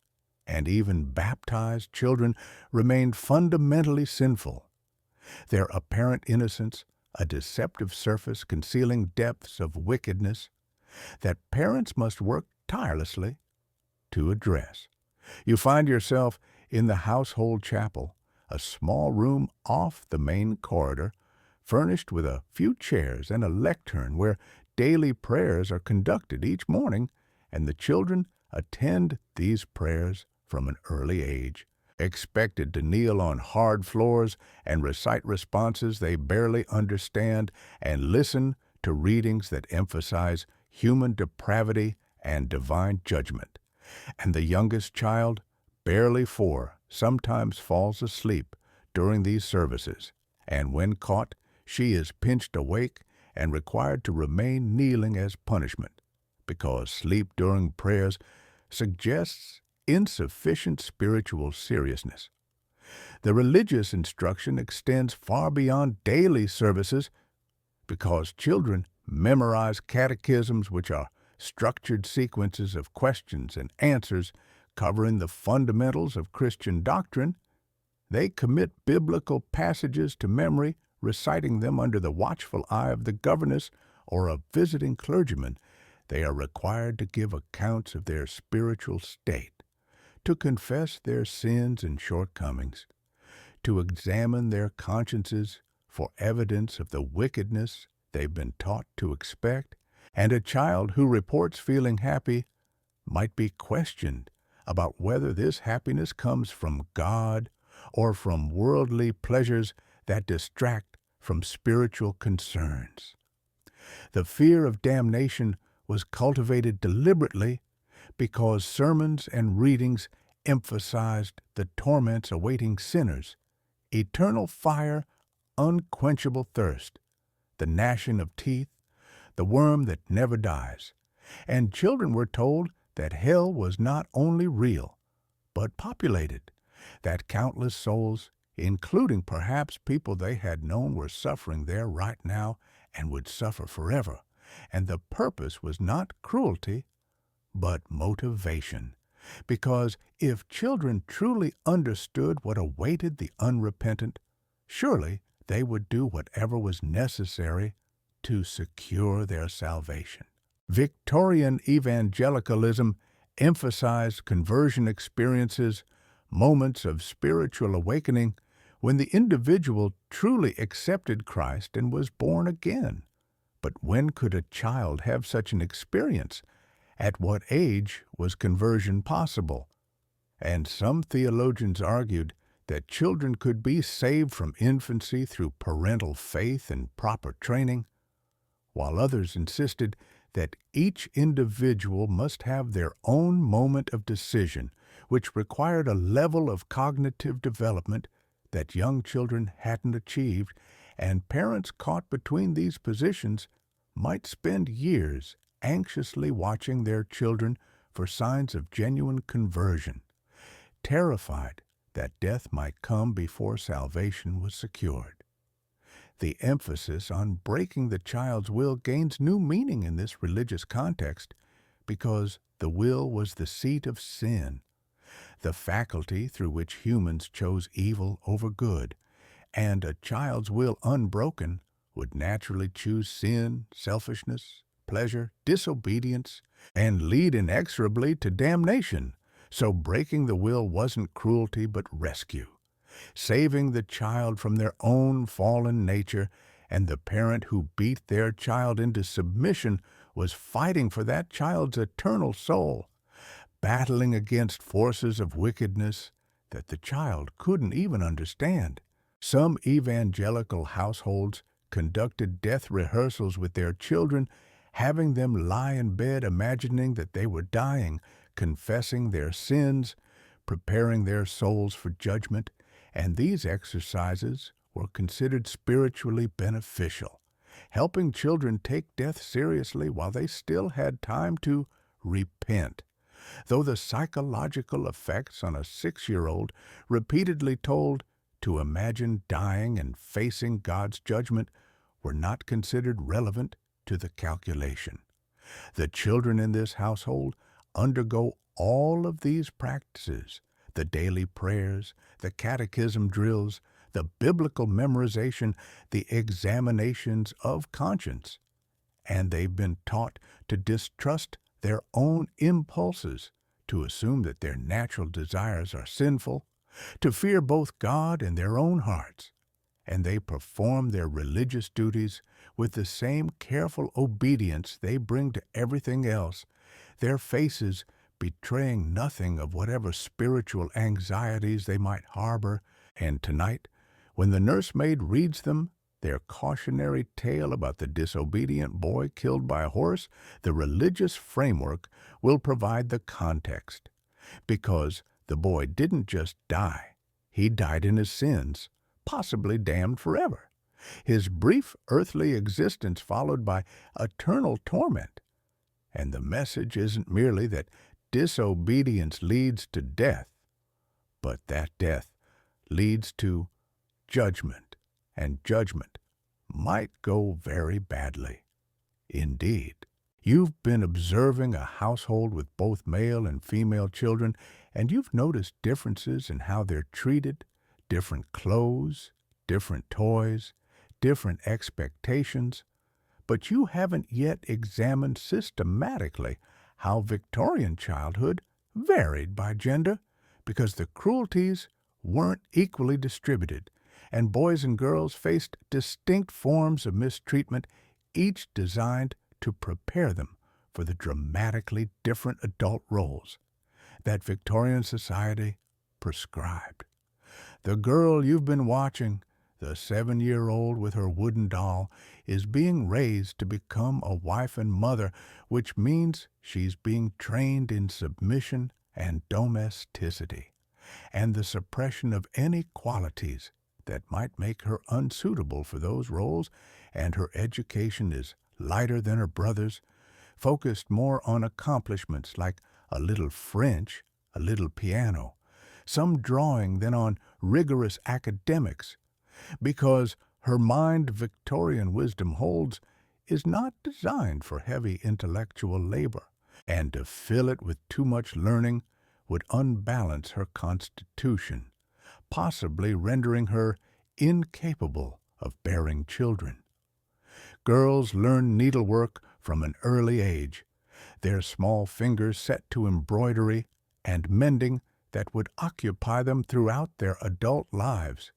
And even baptized children remained fundamentally sinful, their apparent innocence a deceptive surface concealing depths of wickedness that parents must work tirelessly to address. You find yourself in the household chapel, a small room off the main corridor, furnished with a few chairs and a lectern where daily prayers are conducted each morning, and the children attend these prayers from an early age, expected to kneel on hard floors and recite responses they barely understand and listen to readings that emphasize human depravity and divine judgment. And the youngest child, barely 4, sometimes falls asleep during these services, and when caught, she is pinched awake and required to remain kneeling as punishment, because sleep during prayers suggests insufficient spiritual seriousness. The religious instruction extends far beyond daily services because children memorize catechisms, which are structured sequences of questions and answers covering the fundamentals of Christian doctrine. They commit biblical passages to memory, reciting them under the watchful eye of the governess or a visiting clergyman. They are required to give accounts of their spiritual state, to confess their sins and shortcomings, to examine their consciences for evidence of the wickedness they've been taught to expect, and a child who reports feeling happy might be questioned about whether this happiness comes from God or from worldly pleasures that distract from spiritual concerns. The fear of damnation was cultivated deliberately because sermons and readings emphasized the torments awaiting sinners, eternal fire, unquenchable thirst, the gnashing of teeth, the worm that never dies. And children were told that hell was not only real, but populated, that countless souls, including perhaps people they had known, were suffering there right now and would suffer forever. And the purpose was not cruelty, but motivation. Because if children truly understood what awaited the unrepentant, surely they would do whatever was necessary to secure their salvation. Victorian evangelicalism emphasized conversion experiences, moments of spiritual awakening, when the individual truly accepted Christ and was born again. But when could a child have such an experience? At what age was conversion possible? And some theologians argued that children could be saved from infancy through parental faith and proper training, while others insisted that each individual must have their own moment of decision, which required a level of cognitive development that young children hadn't achieved, and parents caught between these positions might spend years anxiously watching their children for signs of genuine conversion, terrified that death might come before salvation was secured. The emphasis on breaking the child's will gains new meaning in this religious context because the will was the seat of sin, the faculty through which humans chose evil over good, and a child's will unbroken would naturally choose sin, selfishness, pleasure, disobedience, and lead inexorably to damnation. So breaking the will wasn't cruelty but rescue, saving the child from their own fallen nature, and the parent who beat their child into submission was fighting for that child's eternal soul, battling against forces of wickedness that the child couldn't even understand. Some evangelical households conducted death rehearsals with their children, having them lie in bed imagining that they were dying, confessing their sins, preparing their souls for judgment, and these exercises were considered spiritually beneficial, helping children take death seriously while they still had time to repent. Though the psychological effects on a 6-year-old repeatedly told to imagine dying and facing God's judgment were not considered relevant to the calculation. The children in this household undergo all of these practices, the daily prayers, the catechism drills, the biblical memorization, the examinations of conscience, and they've been taught to distrust their own impulses, to assume that their natural desires are sinful, to fear both God and their own hearts, and they perform their religious duties with the same careful obedience they bring to everything else, their faces betraying nothing of whatever spiritual anxieties they might harbor. And tonight, when the nursemaid reads them their cautionary tale about the disobedient boy killed by a horse, the religious framework will provide the context. Because the boy didn't just die, he died in his sins, possibly damned forever. His brief earthly existence followed by eternal torment. And the message isn't merely that disobedience leads to death, but that death leads to judgment, and judgment might go very badly. Indeed. You've been observing a household with both male and female children, and you've noticed differences in how they're treated, different clothes, different toys, different expectations, but you haven't yet examined systematically how Victorian childhood varied by gender, because the cruelties weren't equally distributed, and boys and girls faced distinct forms of mistreatment, each designed to prepare them for the dramatically different adult roles that Victorian society prescribed. The girl you've been watching, the 7-year-old with her wooden doll, is being raised to become a wife and mother, which means she's being trained in submission and domesticity, and the suppression of any qualities that might make her unsuitable for those roles, and her education is lighter than her brother's, focused more on accomplishments like a little French, a little piano, some drawing than on rigorous academics, because her mind, Victorian wisdom holds, is not designed for heavy intellectual labor, and to fill it with too much learning would unbalance her constitution, possibly rendering her incapable of bearing children. Girls learn needlework from an early age, their small fingers set to embroidery and mending that would occupy them throughout their adult lives.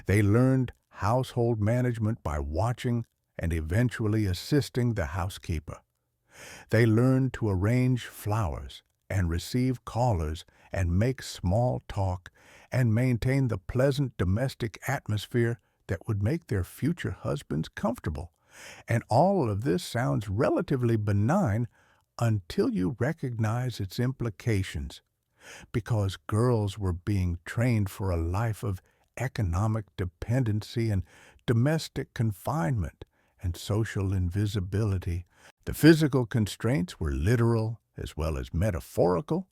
They learned household management by watching and eventually assisting the housekeeper. They learned to arrange flowers and receive callers and make small talk and maintain the pleasant domestic atmosphere that would make their future husbands comfortable. And all of this sounds relatively benign until you recognize its implications, because girls were being trained for a life of economic dependency and domestic confinement and social invisibility. The physical constraints were literal as well as metaphorical,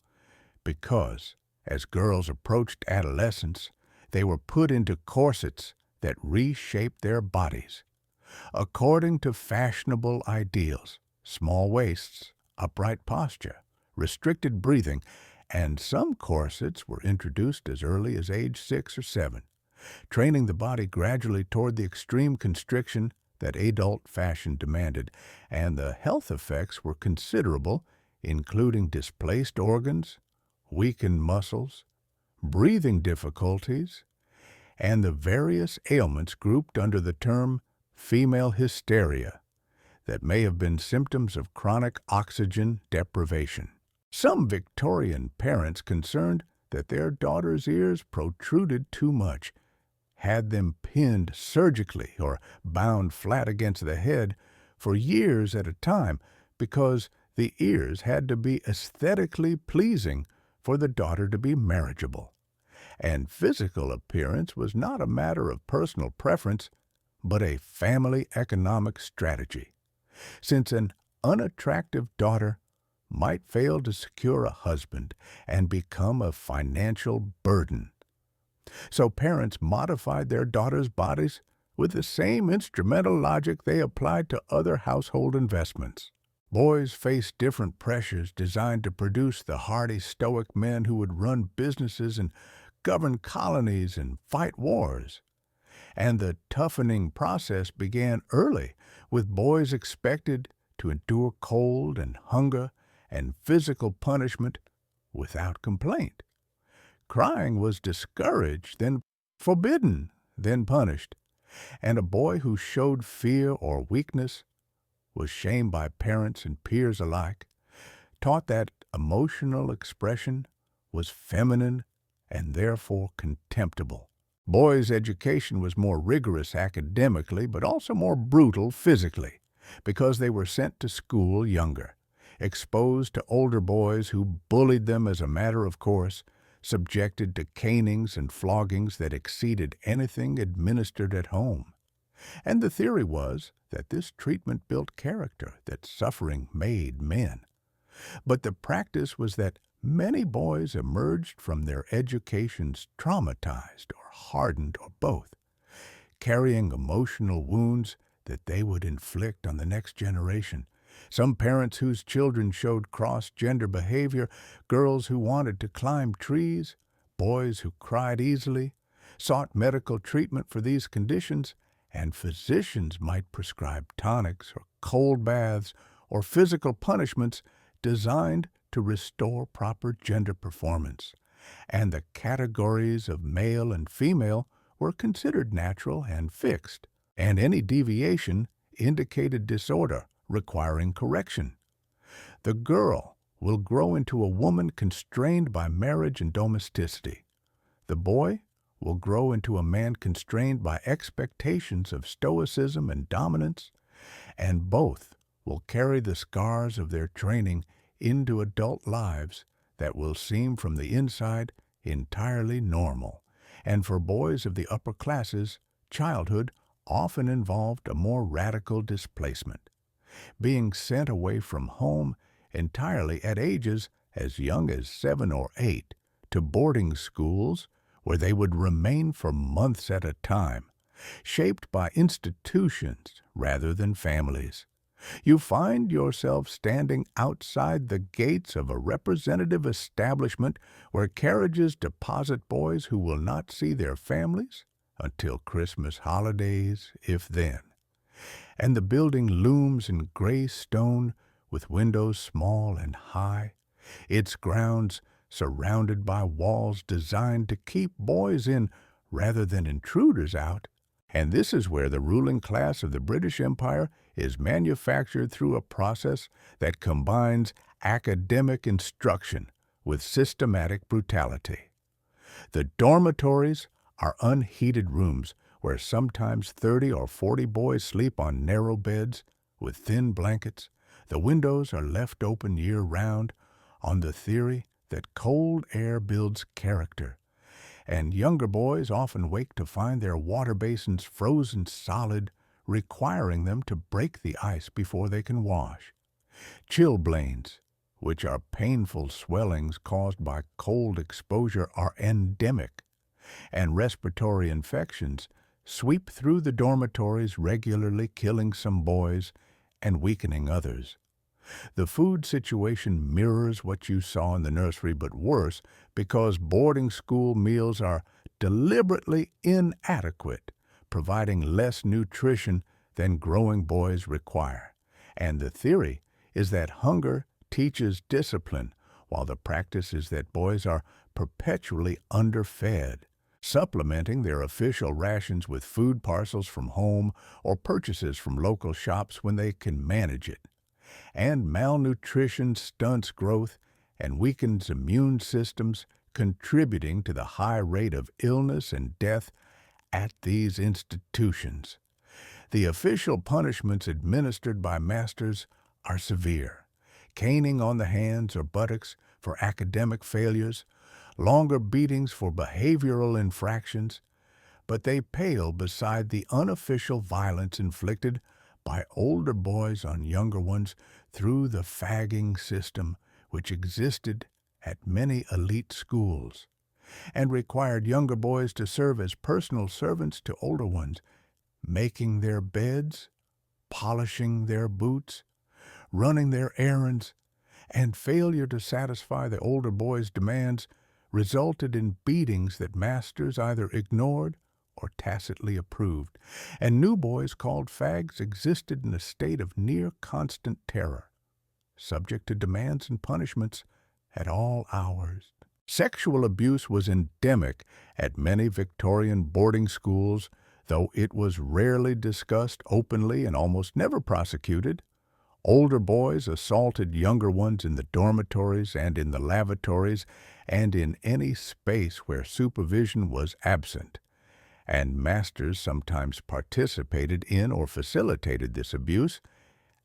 because as girls approached adolescence, they were put into corsets that reshaped their bodies according to fashionable ideals: small waists, upright posture, restricted breathing, and some corsets were introduced as early as age 6 or 7, training the body gradually toward the extreme constriction that adult fashion demanded, and the health effects were considerable, including displaced organs, weakened muscles, breathing difficulties, and the various ailments grouped under the term female hysteria that may have been symptoms of chronic oxygen deprivation. Some Victorian parents concerned that their daughters' ears protruded too much had them pinned surgically or bound flat against the head for years at a time, because the ears had to be aesthetically pleasing for the daughter to be marriageable. And physical appearance was not a matter of personal preference, but a family economic strategy, since an unattractive daughter might fail to secure a husband and become a financial burden. So parents modified their daughters' bodies with the same instrumental logic they applied to other household investments. Boys faced different pressures designed to produce the hardy, stoic men who would run businesses and govern colonies and fight wars. And the toughening process began early, with boys expected to endure cold and hunger and physical punishment without complaint. Crying was discouraged, then forbidden, then punished, and a boy who showed fear or weakness was shamed by parents and peers alike. taught that emotional expression was feminine and therefore contemptible. Boys' education was more rigorous academically, but also more brutal physically, because they were sent to school younger, exposed to older boys who bullied them as a matter of course, subjected to canings and floggings that exceeded anything administered at home. And the theory was that this treatment built character, that suffering made men. But the practice was that many boys emerged from their educations traumatized or hardened or both, carrying emotional wounds that they would inflict on the next generation. Some parents whose children showed cross-gender behavior, girls who wanted to climb trees, boys who cried easily, sought medical treatment for these conditions, and physicians might prescribe tonics or cold baths or physical punishments designed to restore proper gender performance. And the categories of male and female were considered natural and fixed, and any deviation indicated disorder requiring correction. The girl will grow into a woman constrained by marriage and domesticity. The boy will grow into a man constrained by expectations of stoicism and dominance, and both will carry the scars of their training into adult lives that will seem from the inside entirely normal. And for boys of the upper classes, childhood often involved a more radical displacement, being sent away from home entirely at ages as young as 7 or 8 to boarding schools where they would remain for months at a time, shaped by institutions rather than families. You find yourself standing outside the gates of a representative establishment where carriages deposit boys who will not see their families until Christmas holidays, if then. And the building looms in gray stone with windows small and high, its grounds surrounded by walls designed to keep boys in rather than intruders out. And this is where the ruling class of the British Empire is manufactured through a process that combines academic instruction with systematic brutality. The dormitories are unheated rooms where sometimes 30 or 40 boys sleep on narrow beds with thin blankets. The windows are left open year-round on the theory that cold air builds character, and younger boys often wake to find their water basins frozen solid, requiring them to break the ice before they can wash. Chilblains, which are painful swellings caused by cold exposure, are endemic, and respiratory infections sweep through the dormitories, regularly killing some boys and weakening others. The food situation mirrors what you saw in the nursery, but worse, because boarding school meals are deliberately inadequate, providing less nutrition than growing boys require. And the theory is that hunger teaches discipline, while the practice is that boys are perpetually underfed, supplementing their official rations with food parcels from home or purchases from local shops when they can manage it. And malnutrition stunts growth and weakens immune systems, contributing to the high rate of illness and death at these institutions. The official punishments administered by masters are severe: caning on the hands or buttocks for academic failures, longer beatings for behavioral infractions, but they pale beside the unofficial violence inflicted by older boys on younger ones through the fagging system which existed at many elite schools, and required younger boys to serve as personal servants to older ones, making their beds, polishing their boots, running their errands, and failure to satisfy the older boys' demands resulted in beatings that masters either ignored or tacitly approved, and new boys called fags existed in a state of near constant terror, subject to demands and punishments at all hours. Sexual abuse was endemic at many Victorian boarding schools, though it was rarely discussed openly and almost never prosecuted. Older boys assaulted younger ones in the dormitories and in the lavatories and in any space where supervision was absent. And masters sometimes participated in or facilitated this abuse,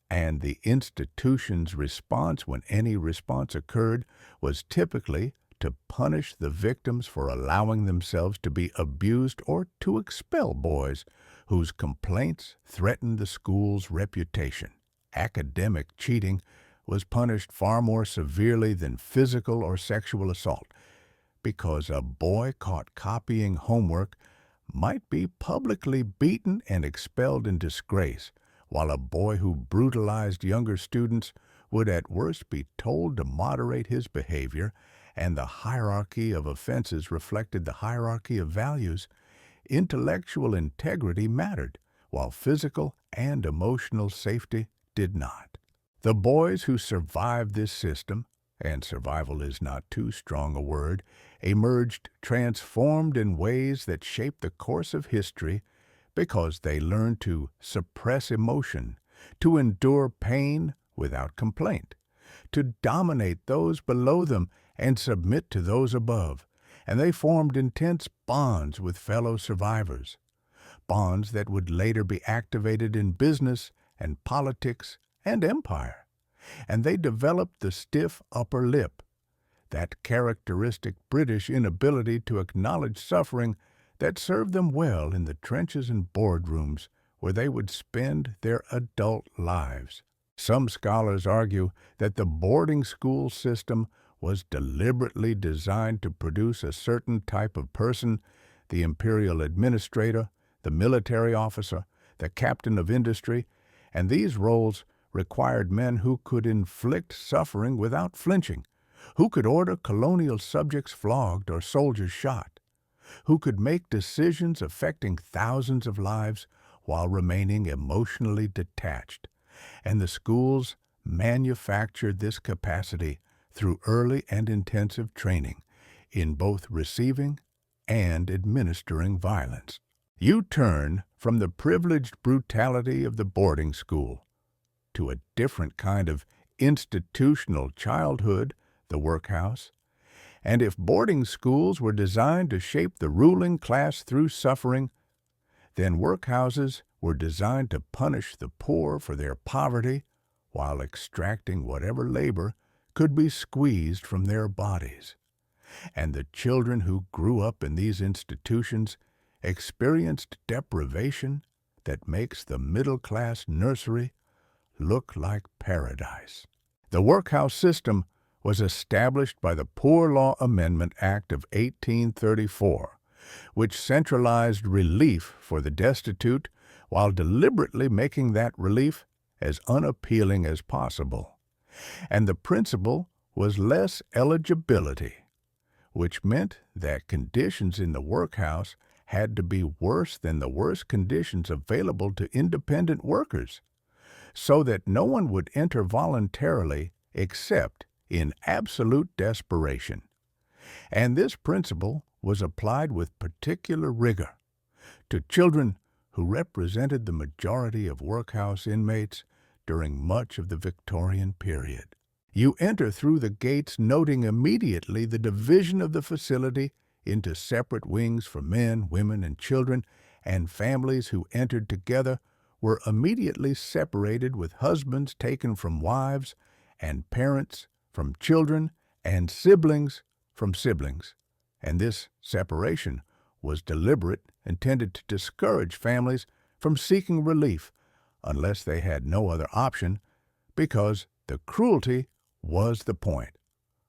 and the institution's response, when any response occurred, was typically to punish the victims for allowing themselves to be abused or to expel boys whose complaints threatened the school's reputation. Academic cheating was punished far more severely than physical or sexual assault, because a boy caught copying homework might be publicly beaten and expelled in disgrace, while a boy who brutalized younger students would at worst be told to moderate his behavior, and the hierarchy of offenses reflected the hierarchy of values. Intellectual integrity mattered, while physical and emotional safety did not. The boys who survived this system, and survival is not too strong a word, emerged transformed in ways that shaped the course of history because they learned to suppress emotion, to endure pain without complaint, to dominate those below them and submit to those above, and they formed intense bonds with fellow survivors, bonds that would later be activated in business and politics and empire. And they developed the stiff upper lip, that characteristic British inability to acknowledge suffering that served them well in the trenches and boardrooms where they would spend their adult lives. Some scholars argue that the boarding school system was deliberately designed to produce a certain type of person: the imperial administrator, the military officer, the captain of industry, and these roles required men who could inflict suffering without flinching, who could order colonial subjects flogged or soldiers shot, who could make decisions affecting thousands of lives while remaining emotionally detached. And the schools manufactured this capacity through early and intensive training in both receiving and administering violence. You turn from the privileged brutality of the boarding school to a different kind of institutional childhood, the workhouse. And if boarding schools were designed to shape the ruling class through suffering, then workhouses were designed to punish the poor for their poverty while extracting whatever labor could be squeezed from their bodies. And the children who grew up in these institutions experienced deprivation that makes the middle-class nursery look like paradise. The workhouse system was established by the Poor Law Amendment Act of 1834, which centralized relief for the destitute while deliberately making that relief as unappealing as possible. And the principle was less eligibility, which meant that conditions in the workhouse had to be worse than the worst conditions available to independent workers, so that no one would enter voluntarily except in absolute desperation. And this principle was applied with particular rigor to children who represented the majority of workhouse inmates during much of the Victorian period. You enter through the gates noting immediately the division of the facility into separate wings for men, women, and children, and families who entered together were immediately separated, with husbands taken from wives, and parents from children, and siblings from siblings. And this separation was deliberate, intended to discourage families from seeking relief unless they had no other option, because the cruelty was the point.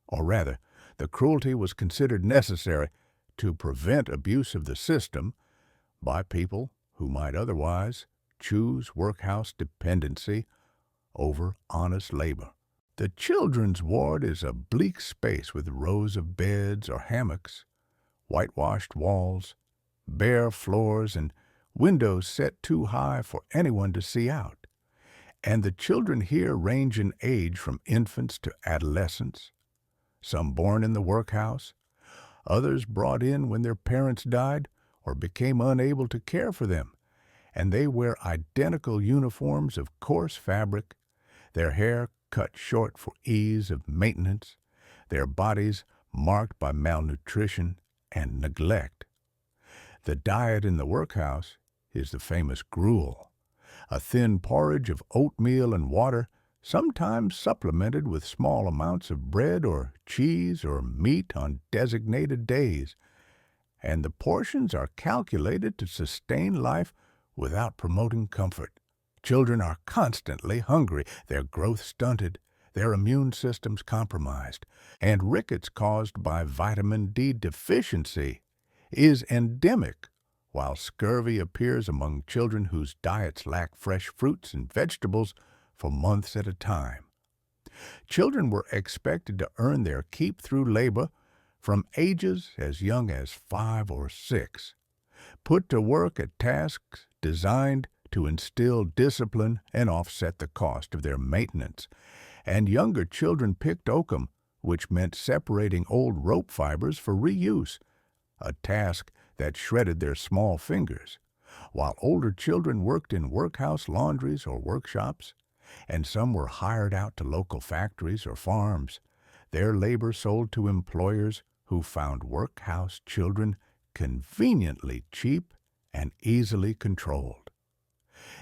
Or rather, the cruelty was considered necessary to prevent abuse of the system by people who might otherwise choose workhouse dependency over honest labor. The children's ward is a bleak space with rows of beds or hammocks, whitewashed walls, bare floors, and windows set too high for anyone to see out. And the children here range in age from infants to adolescents, some born in the workhouse, others brought in when their parents died or became unable to care for them, and they wear identical uniforms of coarse fabric. their hair cut short for ease of maintenance, their bodies marked by malnutrition and neglect. The diet in the workhouse is the famous gruel, a thin porridge of oatmeal and water, sometimes supplemented with small amounts of bread or cheese or meat on designated days, and the portions are calculated to sustain life without promoting comfort. Children are constantly hungry, their growth stunted, their immune systems compromised, and rickets caused by vitamin D deficiency is endemic, while scurvy appears among children whose diets lack fresh fruits and vegetables for months at a time. Children were expected to earn their keep through labor from ages as young as 5 or 6, put to work at tasks designed to instill discipline and offset the cost of their maintenance, and younger children picked oakum, which meant separating old rope fibers for reuse, a task that shredded their small fingers, while older children worked in workhouse laundries or workshops, and some were hired out to local factories or farms, their labor sold to employers who found workhouse children conveniently cheap and easily controlled.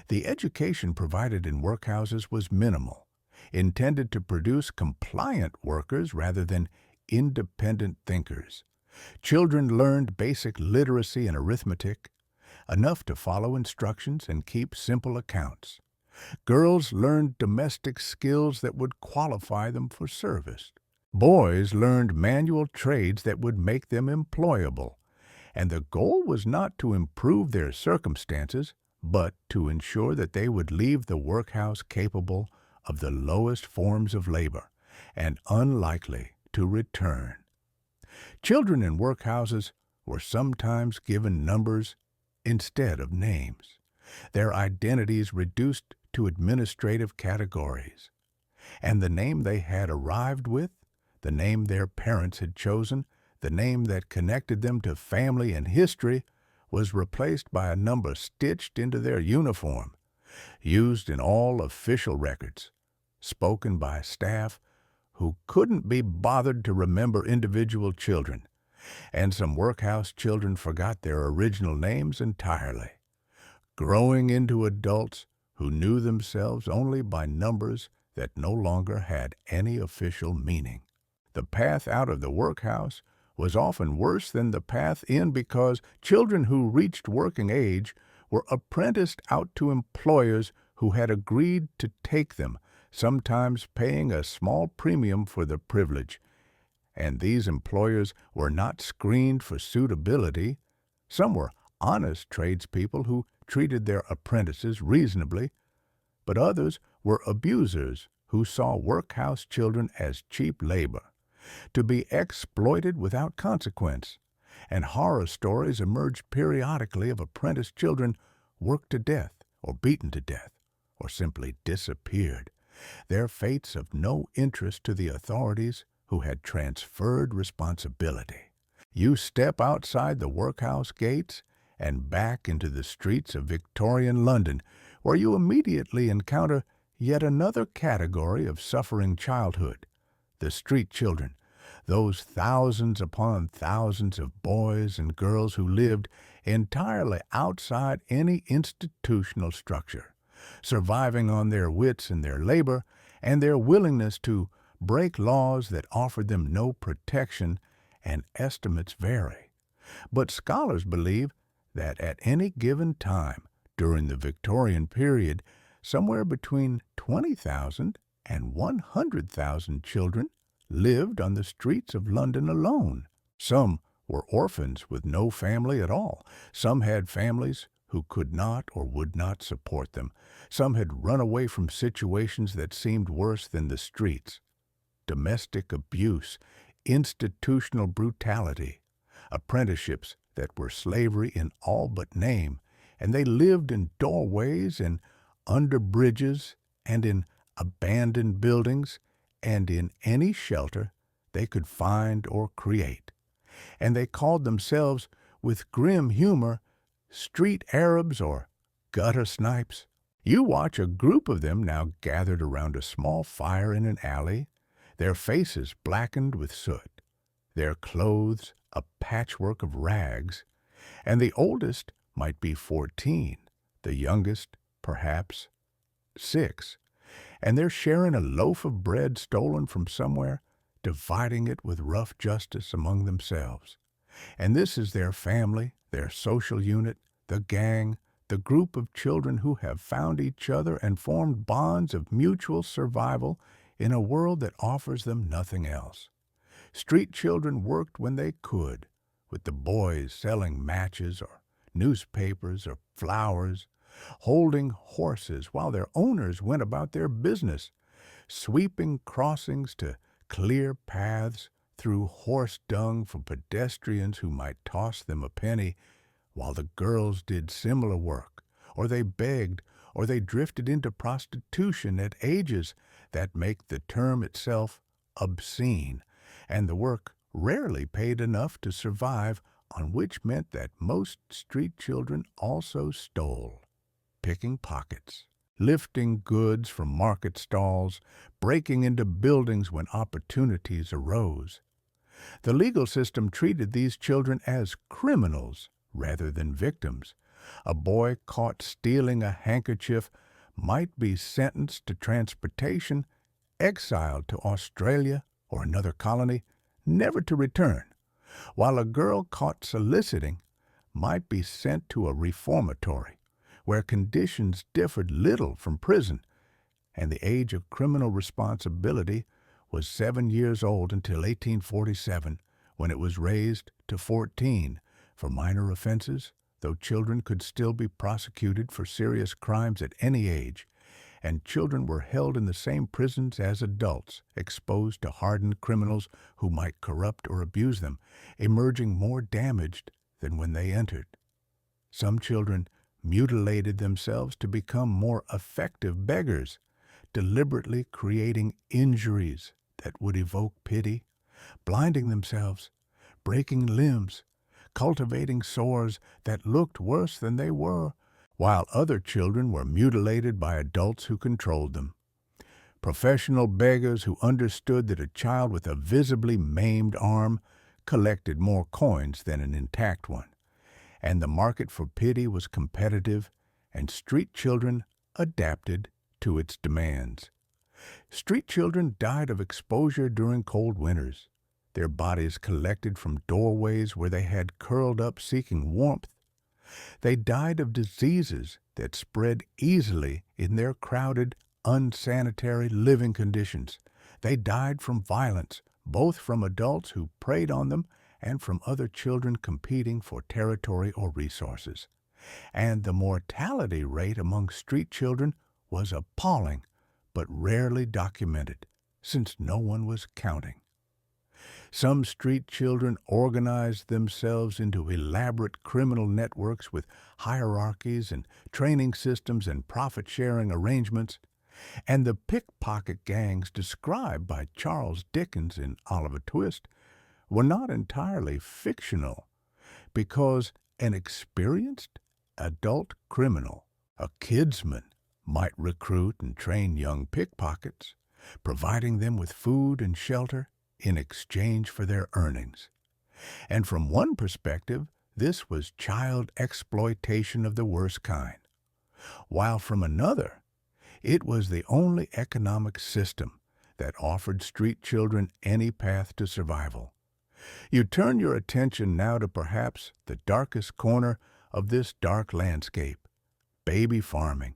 The education provided in workhouses was minimal, intended to produce compliant workers rather than independent thinkers. Children learned basic literacy and arithmetic, enough to follow instructions and keep simple accounts. Girls learned domestic skills that would qualify them for service. Boys learned manual trades that would make them employable, and the goal was not to improve their circumstances, but to ensure that they would leave the workhouse capable of the lowest forms of labor and unlikely to return. Children in workhouses were sometimes given numbers instead of names, their identities reduced to administrative categories, and the name they had arrived with, the name their parents had chosen, the name that connected them to family and history, was replaced by a number stitched into their uniform, used in all official records, spoken by staff who couldn't be bothered to remember individual children, and some workhouse children forgot their original names entirely, growing into adults who knew themselves only by numbers that no longer had any official meaning. The path out of the workhouse was often worse than the path in because children who reached working age were apprenticed out to employers who had agreed to take them, sometimes paying a small premium for the privilege. And these employers were not screened for suitability. Some were honest tradespeople who treated their apprentices reasonably, but others were abusers who saw workhouse children as cheap labor, to be exploited without consequence, and horror stories emerged periodically of apprentice children worked to death or beaten to death or simply disappeared, their fates of no interest to the authorities who had transferred responsibility. You step outside the workhouse gates and back into the streets of Victorian London, where you immediately encounter yet another category of suffering childhood, the street children, those thousands upon thousands of boys and girls who lived entirely outside any institutional structure, surviving on their wits and their labor and their willingness to break laws that offered them no protection, and estimates vary. But scholars believe that at any given time during the Victorian period, somewhere between 20,000 and 100,000 children lived on the streets of London alone. Some were orphans with no family at all. Some had families who could not or would not support them. Some had run away from situations that seemed worse than the streets. Domestic abuse, institutional brutality, apprenticeships that were slavery in all but name, and they lived in doorways and under bridges and in abandoned buildings and in any shelter they could find or create. And they called themselves, with grim humor, street Arabs or gutter snipes. You watch a group of them now gathered around a small fire in an alley, their faces blackened with soot, their clothes a patchwork of rags, and the oldest might be 14, the youngest, perhaps, 6, and they're sharing a loaf of bread stolen from somewhere, dividing it with rough justice among themselves. And this is their family, their social unit, the gang, the group of children who have found each other and formed bonds of mutual survival in a world that offers them nothing else. Street children worked when they could, with the boys selling matches or newspapers or flowers, holding horses while their owners went about their business, sweeping crossings to clear paths through horse dung for pedestrians who might toss them a penny, while the girls did similar work, or they begged, or they drifted into prostitution at ages that make the term itself obscene, and the work rarely paid enough to survive, on which meant that most street children also stole, picking pockets, lifting goods from market stalls, breaking into buildings when opportunities arose. The legal system treated these children as criminals rather than victims. A boy caught stealing a handkerchief might be sentenced to transportation, exiled to Australia or another colony, never to return, while a girl caught soliciting might be sent to a reformatory, where conditions differed little from prison, and the age of criminal responsibility was 7 years old until 1847, when it was raised to 14 for minor offenses, though children could still be prosecuted for serious crimes at any age, and children were held in the same prisons as adults, exposed to hardened criminals who might corrupt or abuse them, emerging more damaged than when they entered. Some children mutilated themselves to become more effective beggars, deliberately creating injuries that would evoke pity, blinding themselves, breaking limbs, cultivating sores that looked worse than they were, while other children were mutilated by adults who controlled them. Professional beggars who understood that a child with a visibly maimed arm collected more coins than an intact one, and the market for pity was competitive, and street children adapted to its demands. Street children died of exposure during cold winters, their bodies collected from doorways where they had curled up seeking warmth. They died of diseases that spread easily in their crowded, unsanitary living conditions. They died from violence, both from adults who preyed on them and from other children competing for territory or resources. And the mortality rate among street children was appalling, but rarely documented, since no one was counting. Some street children organized themselves into elaborate criminal networks with hierarchies and training systems and profit-sharing arrangements, and the pickpocket gangs described by Charles Dickens in Oliver Twist were not entirely fictional, because an experienced adult criminal, a kidsman, might recruit and train young pickpockets, providing them with food and shelter in exchange for their earnings. And from one perspective, this was child exploitation of the worst kind, while from another, it was the only economic system that offered street children any path to survival. You turn your attention now to perhaps the darkest corner of this dark landscape, baby farming,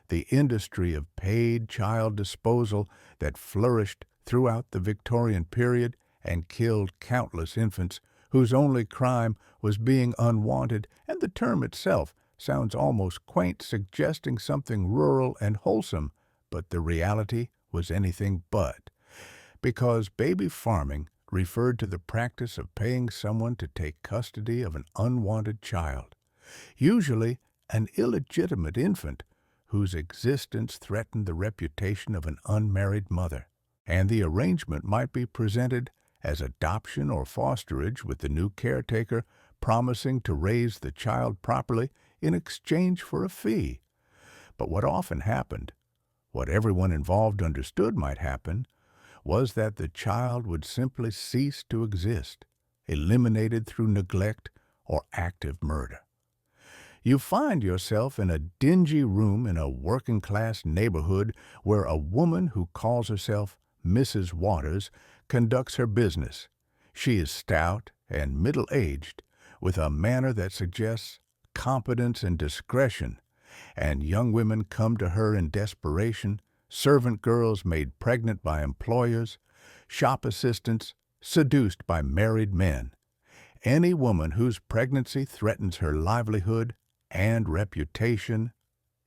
the industry of paid child disposal that flourished throughout the Victorian period and killed countless infants whose only crime was being unwanted, and the term itself sounds almost quaint, suggesting something rural and wholesome, but the reality was anything but, because baby farming referred to the practice of paying someone to take custody of an unwanted child, usually an illegitimate infant whose existence threatened the reputation of an unmarried mother, and the arrangement might be presented as adoption or fosterage, with the new caretaker promising to raise the child properly in exchange for a fee. But what often happened, what everyone involved understood might happen, was that the child would simply cease to exist, eliminated through neglect or active murder. You find yourself in a dingy room in a working-class neighborhood where a woman who calls herself Mrs. Waters conducts her business. She is stout and middle-aged, with a manner that suggests competence and discretion, and young women come to her in desperation, servant girls made pregnant by employers, shop assistants seduced by married men. Any woman whose pregnancy threatens her livelihood and reputation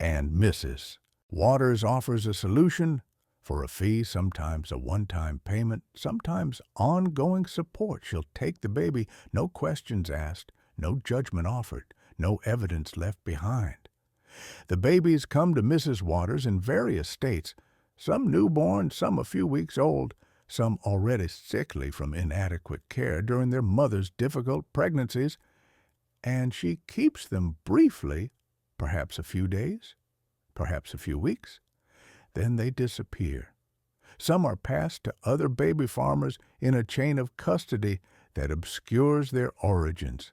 and misses. Waters offers a solution for a fee, sometimes a one-time payment, sometimes ongoing support. She'll take the baby, no questions asked, no judgment offered, no evidence left behind. The babies come to Mrs. Waters in various states, some newborn, some a few weeks old, some already sickly from inadequate care during their mother's difficult pregnancies, and she keeps them briefly, perhaps a few days, perhaps a few weeks. Then they disappear. Some are passed to other baby farmers in a chain of custody that obscures their origins.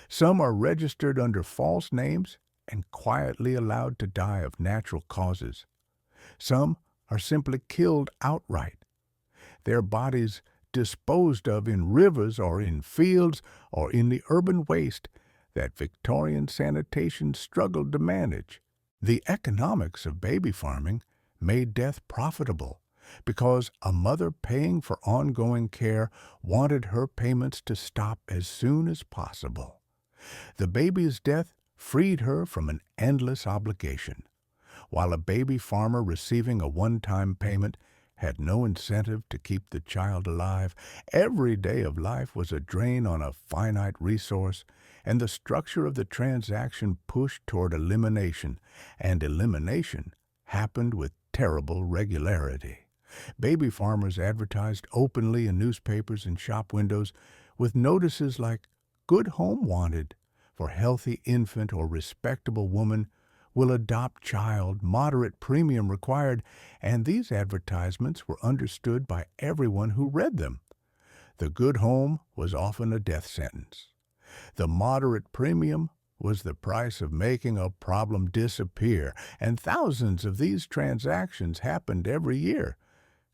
Some are registered under false names and quietly allowed to die of natural causes. Some are simply killed outright, their bodies disposed of in rivers or in fields or in the urban waste that Victorian sanitation struggled to manage. The economics of baby farming made death profitable because a mother paying for ongoing care wanted her payments to stop as soon as possible. The baby's death freed her from an endless obligation, while a baby farmer receiving a one-time payment had no incentive to keep the child alive. Every day of life was a drain on a finite resource, and the structure of the transaction pushed toward elimination, and elimination happened with terrible regularity. Baby farmers advertised openly in newspapers and shop windows with notices like "Good Home Wanted" for healthy infant or respectable woman will adopt child, moderate premium required, and these advertisements were understood by everyone who read them. The good home was often a death sentence. The moderate premium was the price of making a problem disappear, and thousands of these transactions happened every year,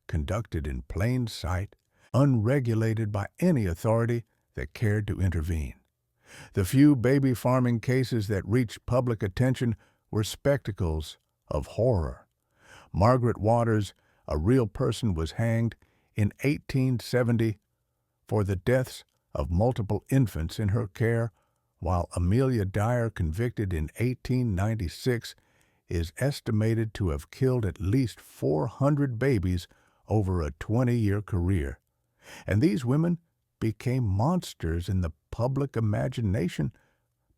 conducted in plain sight, unregulated by any authority that cared to intervene. The few baby farming cases that reached public attention were spectacles of horror. Margaret Waters, a real person, was hanged in 1870 for the deaths of multiple infants in her care, while Amelia Dyer, convicted in 1896, is estimated to have killed at least 400 babies over a 20-year career. And these women became monsters in the public imagination,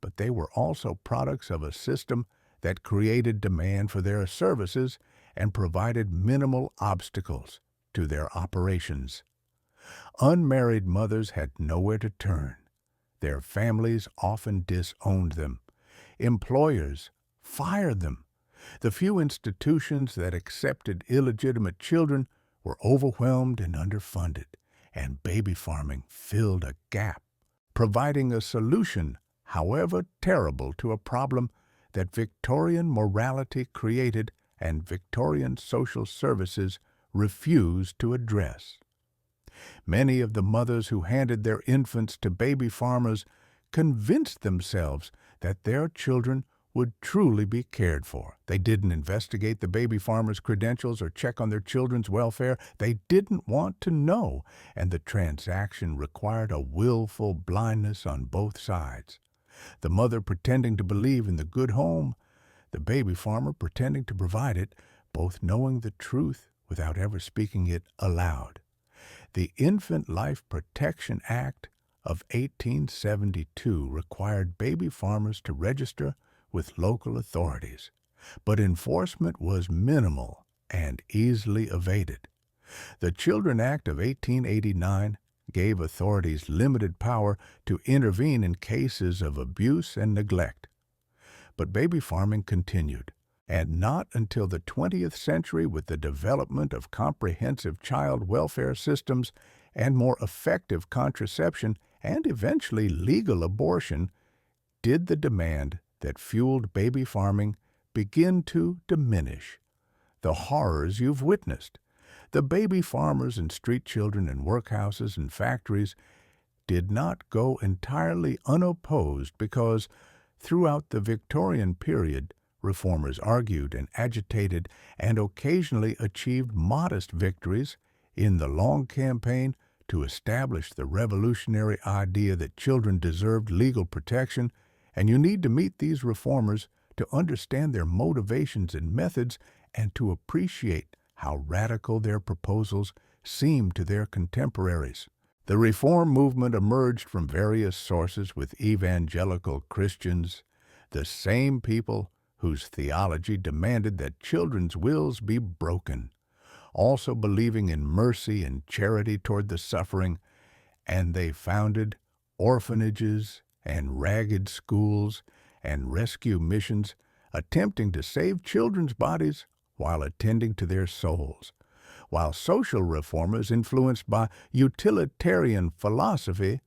but they were also products of a system that created demand for their services and provided minimal obstacles to their operations. Unmarried mothers had nowhere to turn. Their families often disowned them. Employers fired them. The few institutions that accepted illegitimate children were overwhelmed and underfunded, and baby farming filled a gap, providing a solution, however terrible, to a problem that Victorian morality created and Victorian social services refused to address. Many of the mothers who handed their infants to baby farmers convinced themselves that their children would truly be cared for. They didn't investigate the baby farmers' credentials or check on their children's welfare. They didn't want to know, and the transaction required a willful blindness on both sides. The mother pretending to believe in the good home, the baby farmer pretending to provide it, both knowing the truth without ever speaking it aloud. The Infant Life Protection Act of 1872 required baby farmers to register with local authorities, but enforcement was minimal and easily evaded. The Children Act of 1889 gave authorities limited power to intervene in cases of abuse and neglect. But baby farming continued. And not until the 20th century, with the development of comprehensive child welfare systems and more effective contraception and eventually legal abortion, did the demand that fueled baby farming begin to diminish. The horrors you've witnessed, the baby farmers and street children in workhouses and factories, did not go entirely unopposed because, throughout the Victorian period, reformers argued and agitated and occasionally achieved modest victories in the long campaign to establish the revolutionary idea that children deserved legal protection, and you need to meet these reformers to understand their motivations and methods and to appreciate how radical their proposals seemed to their contemporaries. The reform movement emerged from various sources with evangelical Christians, the same people whose theology demanded that children's wills be broken, also believing in mercy and charity toward the suffering, and they founded orphanages and ragged schools and rescue missions, attempting to save children's bodies while attending to their souls, while social reformers influenced by utilitarian philosophy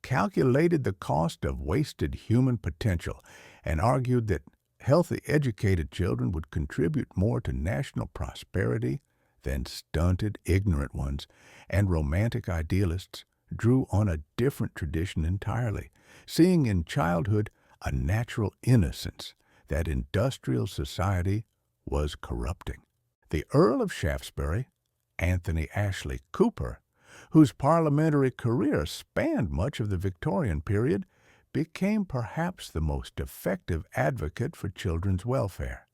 calculated the cost of wasted human potential and argued that healthy, educated children would contribute more to national prosperity than stunted, ignorant ones, and romantic idealists drew on a different tradition entirely, seeing in childhood a natural innocence that industrial society was corrupting. The Earl of Shaftesbury, Anthony Ashley Cooper, whose parliamentary career spanned much of the Victorian period, became perhaps the most effective advocate for children's welfare.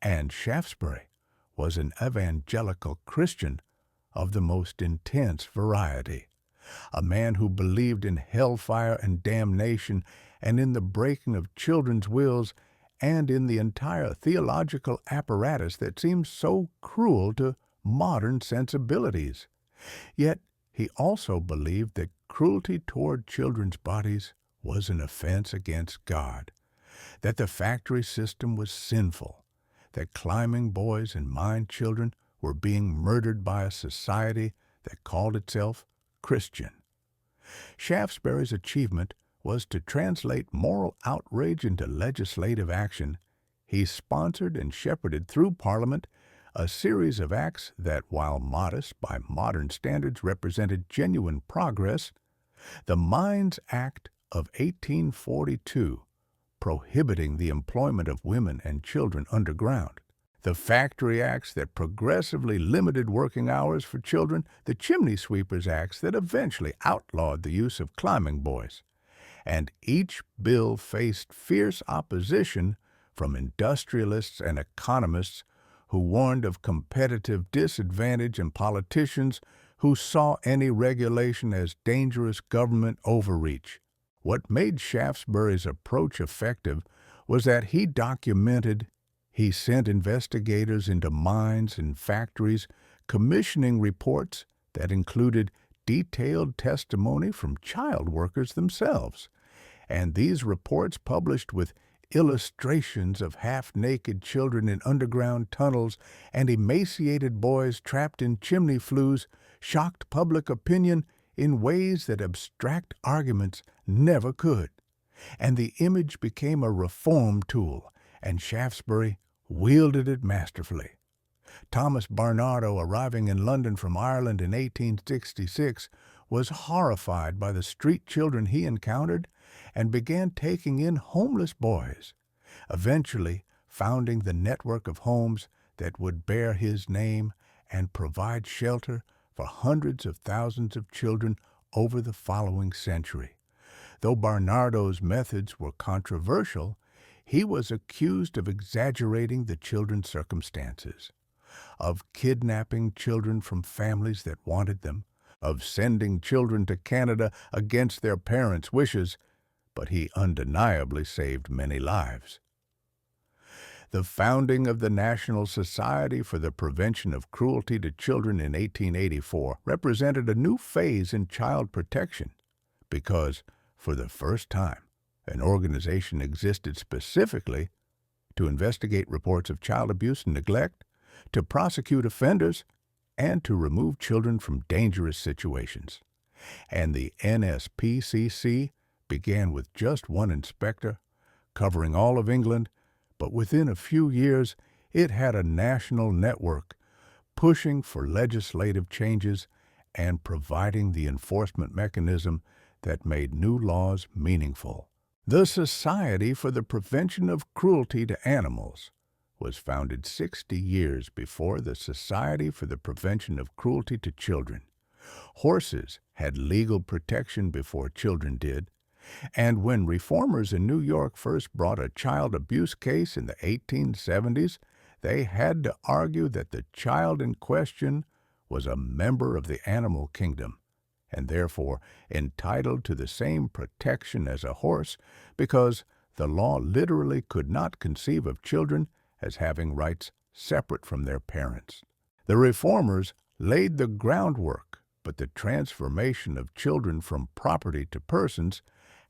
And Shaftesbury was an evangelical Christian of the most intense variety, a man who believed in hellfire and damnation and in the breaking of children's wills and in the entire theological apparatus that seems so cruel to modern sensibilities. Yet he also believed that cruelty toward children's bodies was an offense against God, that the factory system was sinful, that climbing boys and mine children were being murdered by a society that called itself Christian. Shaftesbury's achievement was to translate moral outrage into legislative action. He sponsored and shepherded through Parliament a series of acts that, while modest by modern standards, represented genuine progress. The Mines Act of 1842, prohibiting the employment of women and children underground, the Factory Acts that progressively limited working hours for children, the Chimney Sweepers Acts that eventually outlawed the use of climbing boys. And each bill faced fierce opposition from industrialists and economists who warned of competitive disadvantage and politicians who saw any regulation as dangerous government overreach. What made Shaftesbury's approach effective was that he sent investigators into mines and factories, commissioning reports that included detailed testimony from child workers themselves. And these reports, published with illustrations of half-naked children in underground tunnels and emaciated boys trapped in chimney flues, shocked public opinion in ways that abstract arguments never could. And the image became a reform tool, and Shaftesbury wielded it masterfully. Thomas Barnardo, arriving in London from Ireland in 1866, was horrified by the street children he encountered and began taking in homeless boys, eventually founding the network of homes that would bear his name and provide shelter for hundreds of thousands of children over the following century. Though Barnardo's methods were controversial, he was accused of exaggerating the children's circumstances, of kidnapping children from families that wanted them, of sending children to Canada against their parents' wishes, but he undeniably saved many lives. The founding of the National Society for the Prevention of Cruelty to Children in 1884 represented a new phase in child protection because, for the first time, an organization existed specifically to investigate reports of child abuse and neglect, to prosecute offenders, and to remove children from dangerous situations. And the NSPCC began with just one inspector, covering all of England, but within a few years it had a national network, pushing for legislative changes and providing the enforcement mechanism that made new laws meaningful. The Society for the Prevention of Cruelty to Animals was founded 60 years before the Society for the Prevention of Cruelty to Children. Horses had legal protection before children did, and when reformers in New York first brought a child abuse case in the 1870s, they had to argue that the child in question was a member of the animal kingdom, and therefore entitled to the same protection as a horse, because the law literally could not conceive of children as having rights separate from their parents. The reformers laid the groundwork, but the transformation of children from property to persons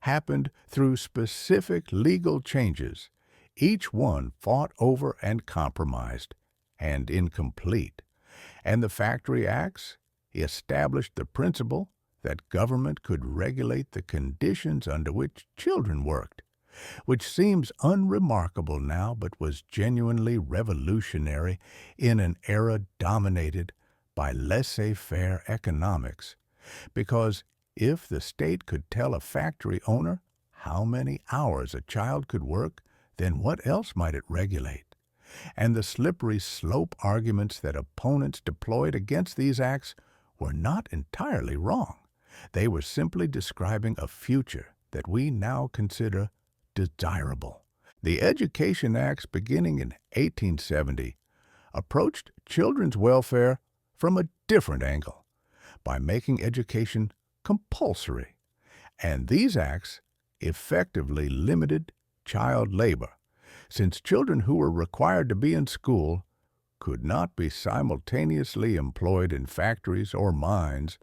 happened through specific legal changes, each one fought over and compromised, and incomplete. And the Factory Acts established the principle that government could regulate the conditions under which children worked, which seems unremarkable now but was genuinely revolutionary in an era dominated by laissez-faire economics, because if the state could tell a factory owner how many hours a child could work, then what else might it regulate? And the slippery slope arguments that opponents deployed against these acts were not entirely wrong. They were simply describing a future that we now consider desirable. The Education Acts beginning in 1870 approached children's welfare from a different angle by making education compulsory, and these acts effectively limited child labor, since children who were required to be in school could not be simultaneously employed in factories or mines,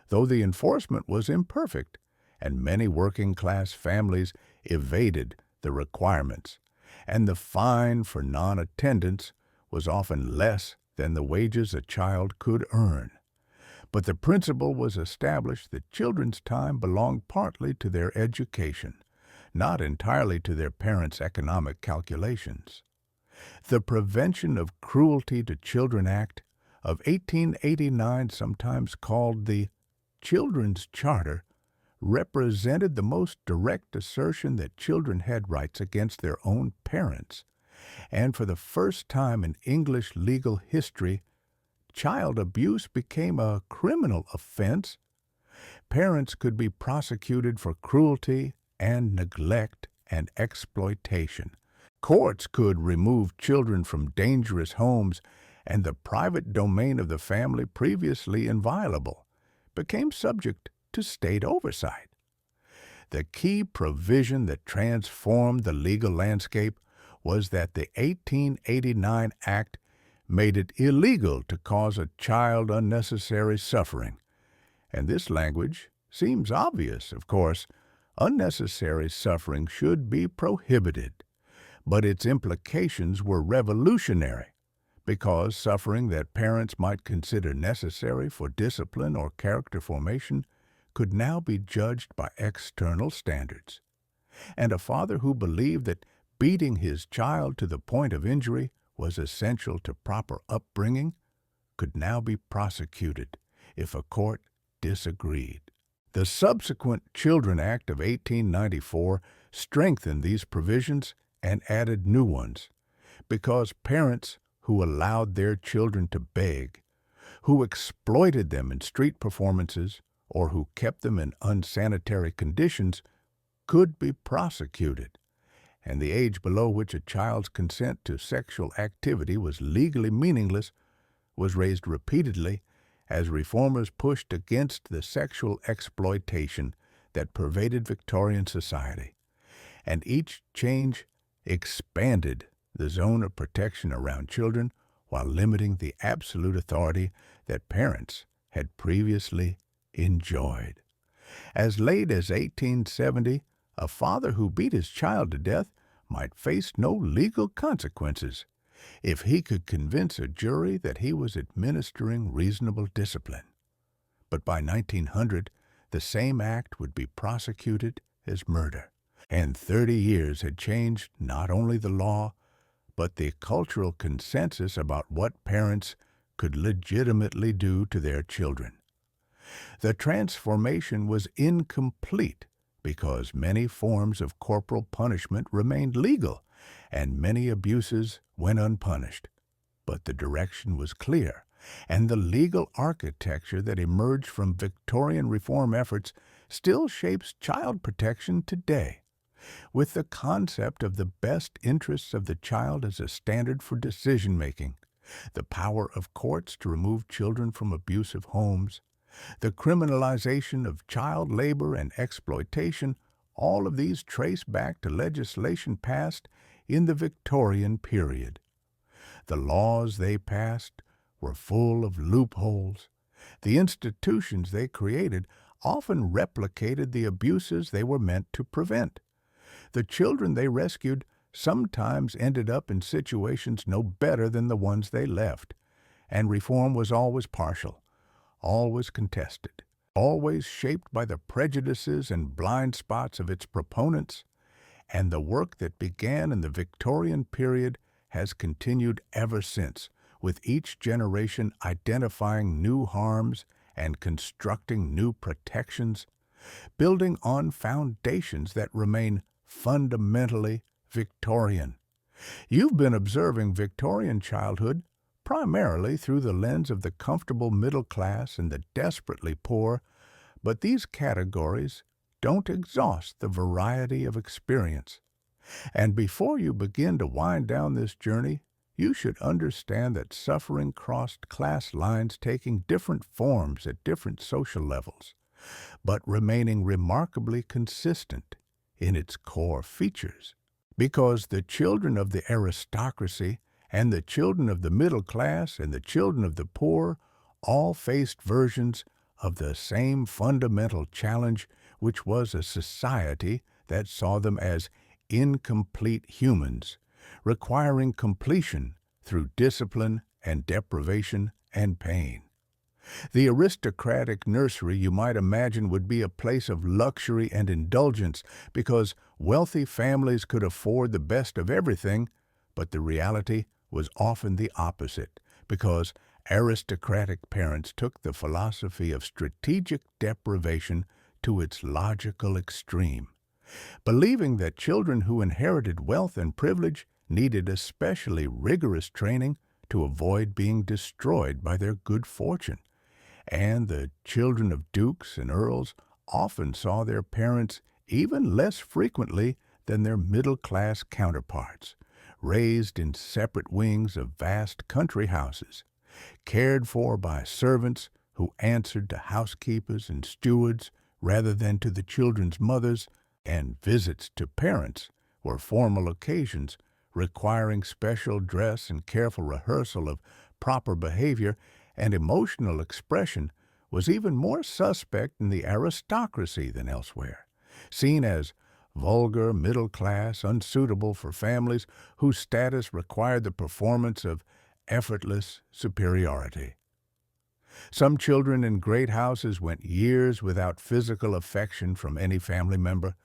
though the enforcement was imperfect, and many working-class families evaded the requirements, and the fine for non-attendance was often less than the wages a child could earn. But the principle was established that children's time belonged partly to their education, not entirely to their parents' economic calculations. The Prevention of Cruelty to Children Act of 1889, sometimes called the Children's Charter, represented the most direct assertion that children had rights against their own parents, and for the first time in English legal history, child abuse became a criminal offense. Parents could be prosecuted for cruelty and neglect and exploitation. Courts could remove children from dangerous homes, and the private domain of the family, previously inviolable, became subject to state oversight. The key provision that transformed the legal landscape was that the 1889 Act made it illegal to cause a child unnecessary suffering. And this language seems obvious, of course. Unnecessary suffering should be prohibited. But its implications were revolutionary, because suffering that parents might consider necessary for discipline or character formation could now be judged by external standards. And a father who believed that beating his child to the point of injury was essential to proper upbringing could now be prosecuted if a court disagreed. The subsequent Children Act of 1894 strengthened these provisions and added new ones, because parents who allowed their children to beg, who exploited them in street performances, or who kept them in unsanitary conditions could be prosecuted, and the age below which a child's consent to sexual activity was legally meaningless was raised repeatedly as reformers pushed against the sexual exploitation that pervaded Victorian society, and each change expanded the zone of protection around children while limiting the absolute authority that parents had previously enjoyed. As late as 1870, a father who beat his child to death might face no legal consequences if he could convince a jury that he was administering reasonable discipline. But by 1900, the same act would be prosecuted as murder. And 30 years had changed not only the law, but the cultural consensus about what parents could legitimately do to their children. The transformation was incomplete because many forms of corporal punishment remained legal and many abuses went unpunished. But the direction was clear, and the legal architecture that emerged from Victorian reform efforts still shapes child protection today, with the concept of the best interests of the child as a standard for decision-making, the power of courts to remove children from abusive homes, the criminalization of child labor and exploitation. All of these trace back to legislation passed in the Victorian period. The laws they passed were full of loopholes. The institutions they created often replicated the abuses they were meant to prevent. The children they rescued sometimes ended up in situations no better than the ones they left, and reform was always partial, always contested, always shaped by the prejudices and blind spots of its proponents, and the work that began in the Victorian period has continued ever since, with each generation identifying new harms and constructing new protections, building on foundations that remain fundamentally Victorian. You've been observing Victorian childhood primarily through the lens of the comfortable middle class and the desperately poor, but these categories don't exhaust the variety of experience. And before you begin to wind down this journey, you should understand that suffering crossed class lines, taking different forms at different social levels, but remaining remarkably consistent in its core features. Because the children of the aristocracy and the children of the middle class and the children of the poor all faced versions of the same fundamental challenge, which was a society that saw them as incomplete humans, requiring completion through discipline and deprivation and pain. The aristocratic nursery, you might imagine, would be a place of luxury and indulgence because wealthy families could afford the best of everything, but the reality was often the opposite because aristocratic parents took the philosophy of strategic deprivation to its logical extreme, believing that children who inherited wealth and privilege needed especially rigorous training to avoid being destroyed by their good fortune. And the children of dukes and earls often saw their parents even less frequently than their middle-class counterparts, raised in separate wings of vast country houses, cared for by servants who answered to housekeepers and stewards rather than to the children's mothers, and visits to parents were formal occasions requiring special dress and careful rehearsal of proper behavior, and emotional expression was even more suspect in the aristocracy than elsewhere, seen as vulgar, middle class, unsuitable for families whose status required the performance of effortless superiority. Some children in great houses went years without physical affection from any family member.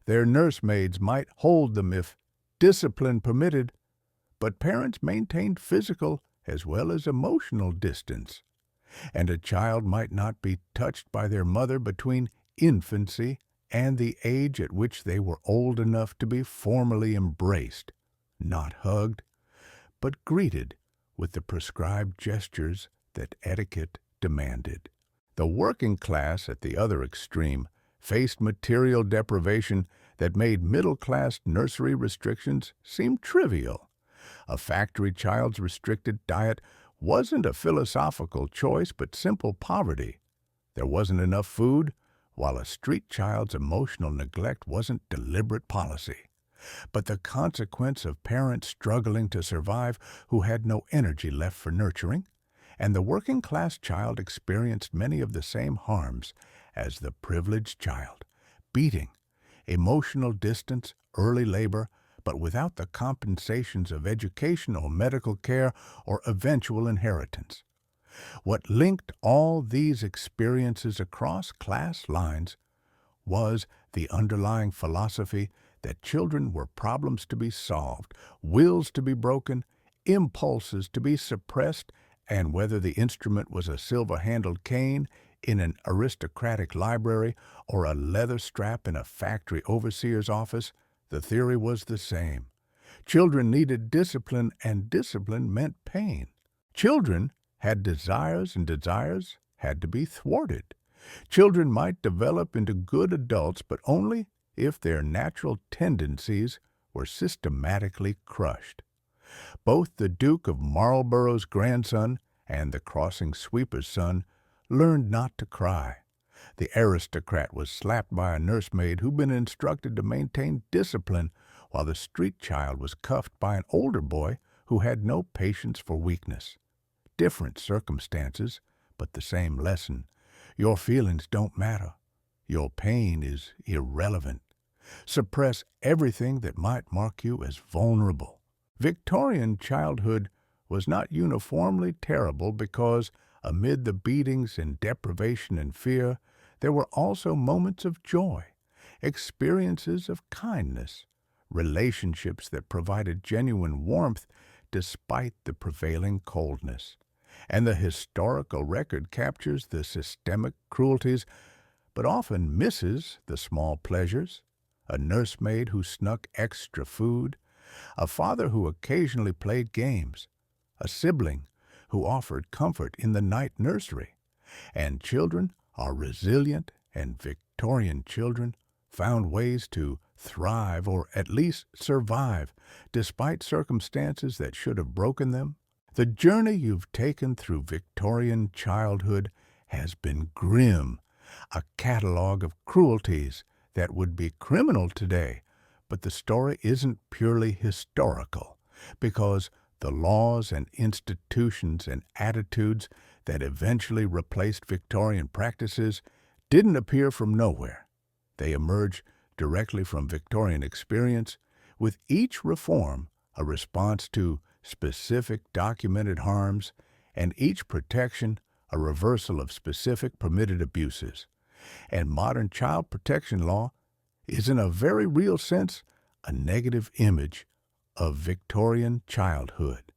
Their nursemaids might hold them if discipline permitted, but parents maintained physical as well as emotional distance, and a child might not be touched by their mother between infancy and the age at which they were old enough to be formally embraced, not hugged, but greeted with the prescribed gestures that etiquette demanded. The working class, at the other extreme, faced material deprivation that made middle-class nursery restrictions seem trivial. A factory child's restricted diet wasn't a philosophical choice but simple poverty. There wasn't enough food, while a street child's emotional neglect wasn't deliberate policy, but the consequence of parents struggling to survive who had no energy left for nurturing, and the working-class child experienced many of the same harms as the privileged child: beating, emotional distance, early labor, but without the compensations of education or medical care or eventual inheritance. What linked all these experiences across class lines was the underlying philosophy that children were problems to be solved, wills to be broken, impulses to be suppressed, and whether the instrument was a silver-handled cane in an aristocratic library or a leather strap in a factory overseer's office, the theory was the same. Children needed discipline, and discipline meant pain. Children had desires, and desires had to be thwarted. Children might develop into good adults, but only if their natural tendencies were systematically crushed. Both the Duke of Marlborough's grandson and the crossing sweeper's son learned not to cry. The aristocrat was slapped by a nursemaid who'd been instructed to maintain discipline, while the street child was cuffed by an older boy who had no patience for weakness. Different circumstances, but the same lesson. Your feelings don't matter. Your pain is irrelevant. Suppress everything that might mark you as vulnerable. Victorian childhood was not uniformly terrible because, amid the beatings and deprivation and fear, there were also moments of joy, experiences of kindness, relationships that provided genuine warmth despite the prevailing coldness. And the historical record captures the systemic cruelties, but often misses the small pleasures. A nursemaid who snuck extra food, a father who occasionally played games, a sibling who offered comfort in the night nursery. And children are resilient, and Victorian children found ways to thrive or at least survive despite circumstances that should have broken them. The journey you've taken through Victorian childhood has been grim, a catalog of cruelties that would be criminal today, but the story isn't purely historical, because the laws and institutions and attitudes that eventually replaced Victorian practices didn't appear from nowhere. They emerged directly from Victorian experience, with each reform a response to specific documented harms, and each protection a reversal of specific permitted abuses. And modern child protection law is, in a very real sense, a negative image of Victorian childhood.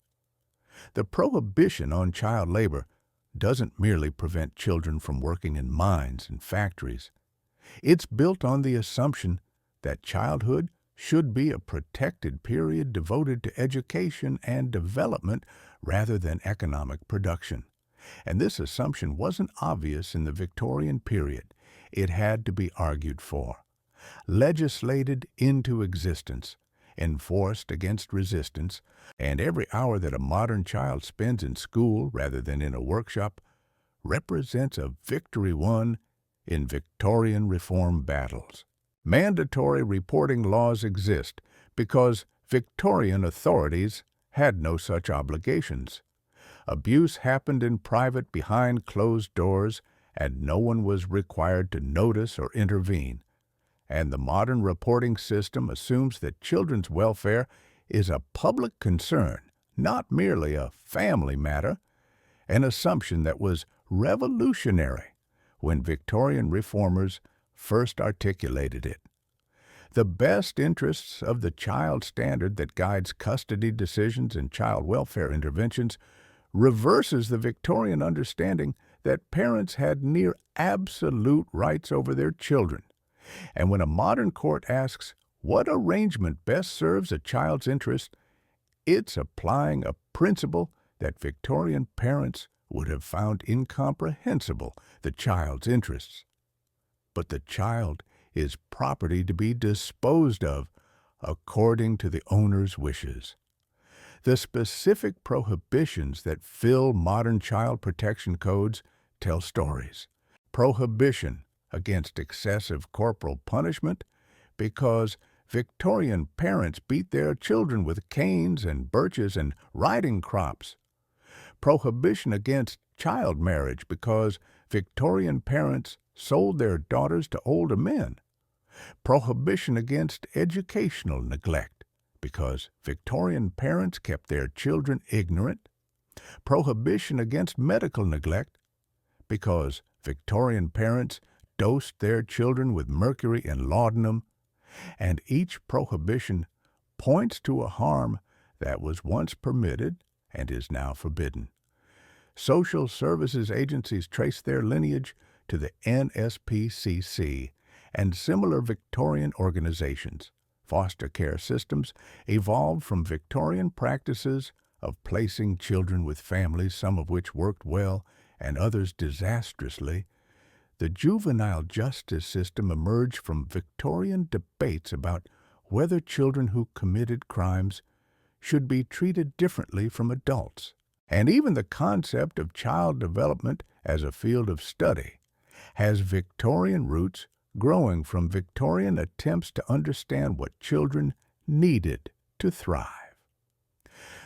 The prohibition on child labor doesn't merely prevent children from working in mines and factories. It's built on the assumption that childhood should be a protected period devoted to education and development rather than economic production. And this assumption wasn't obvious in the Victorian period. It had to be argued for, legislated into existence, enforced against resistance, and every hour that a modern child spends in school rather than in a workshop represents a victory won in Victorian reform battles. Mandatory reporting laws exist because Victorian authorities had no such obligations. Abuse happened in private behind closed doors, and no one was required to notice or intervene. And the modern reporting system assumes that children's welfare is a public concern, not merely a family matter, an assumption that was revolutionary when Victorian reformers first articulated it. The best interests of the child standard that guides custody decisions and child welfare interventions reverses the Victorian understanding that parents had near absolute rights over their children. And when a modern court asks what arrangement best serves a child's interest, it's applying a principle that Victorian parents would have found incomprehensible: the child's interests. But the child is property to be disposed of according to the owner's wishes. The specific prohibitions that fill modern child protection codes tell stories. Prohibition against excessive corporal punishment, because Victorian parents beat their children with canes and birches and riding crops. Prohibition against child marriage, because Victorian parents sold their daughters to older men. Prohibition against educational neglect, because Victorian parents kept their children ignorant, prohibition against medical neglect, because Victorian parents dosed their children with mercury and laudanum, and each prohibition points to a harm that was once permitted and is now forbidden. Social services agencies trace their lineage to the NSPCC and similar Victorian organizations. Foster care systems evolved from Victorian practices of placing children with families, some of which worked well and others disastrously. The juvenile justice system emerged from Victorian debates about whether children who committed crimes should be treated differently from adults. And even the concept of child development as a field of study has Victorian roots, growing from Victorian attempts to understand what children needed to thrive.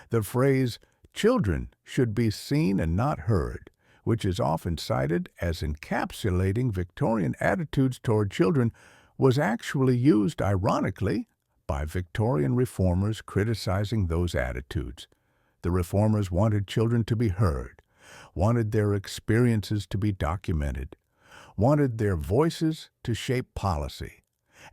The phrase, "children should be seen and not heard," which is often cited as encapsulating Victorian attitudes toward children, was actually used ironically by Victorian reformers criticizing those attitudes. The reformers wanted children to be heard, wanted their experiences to be documented, wanted their voices to shape policy,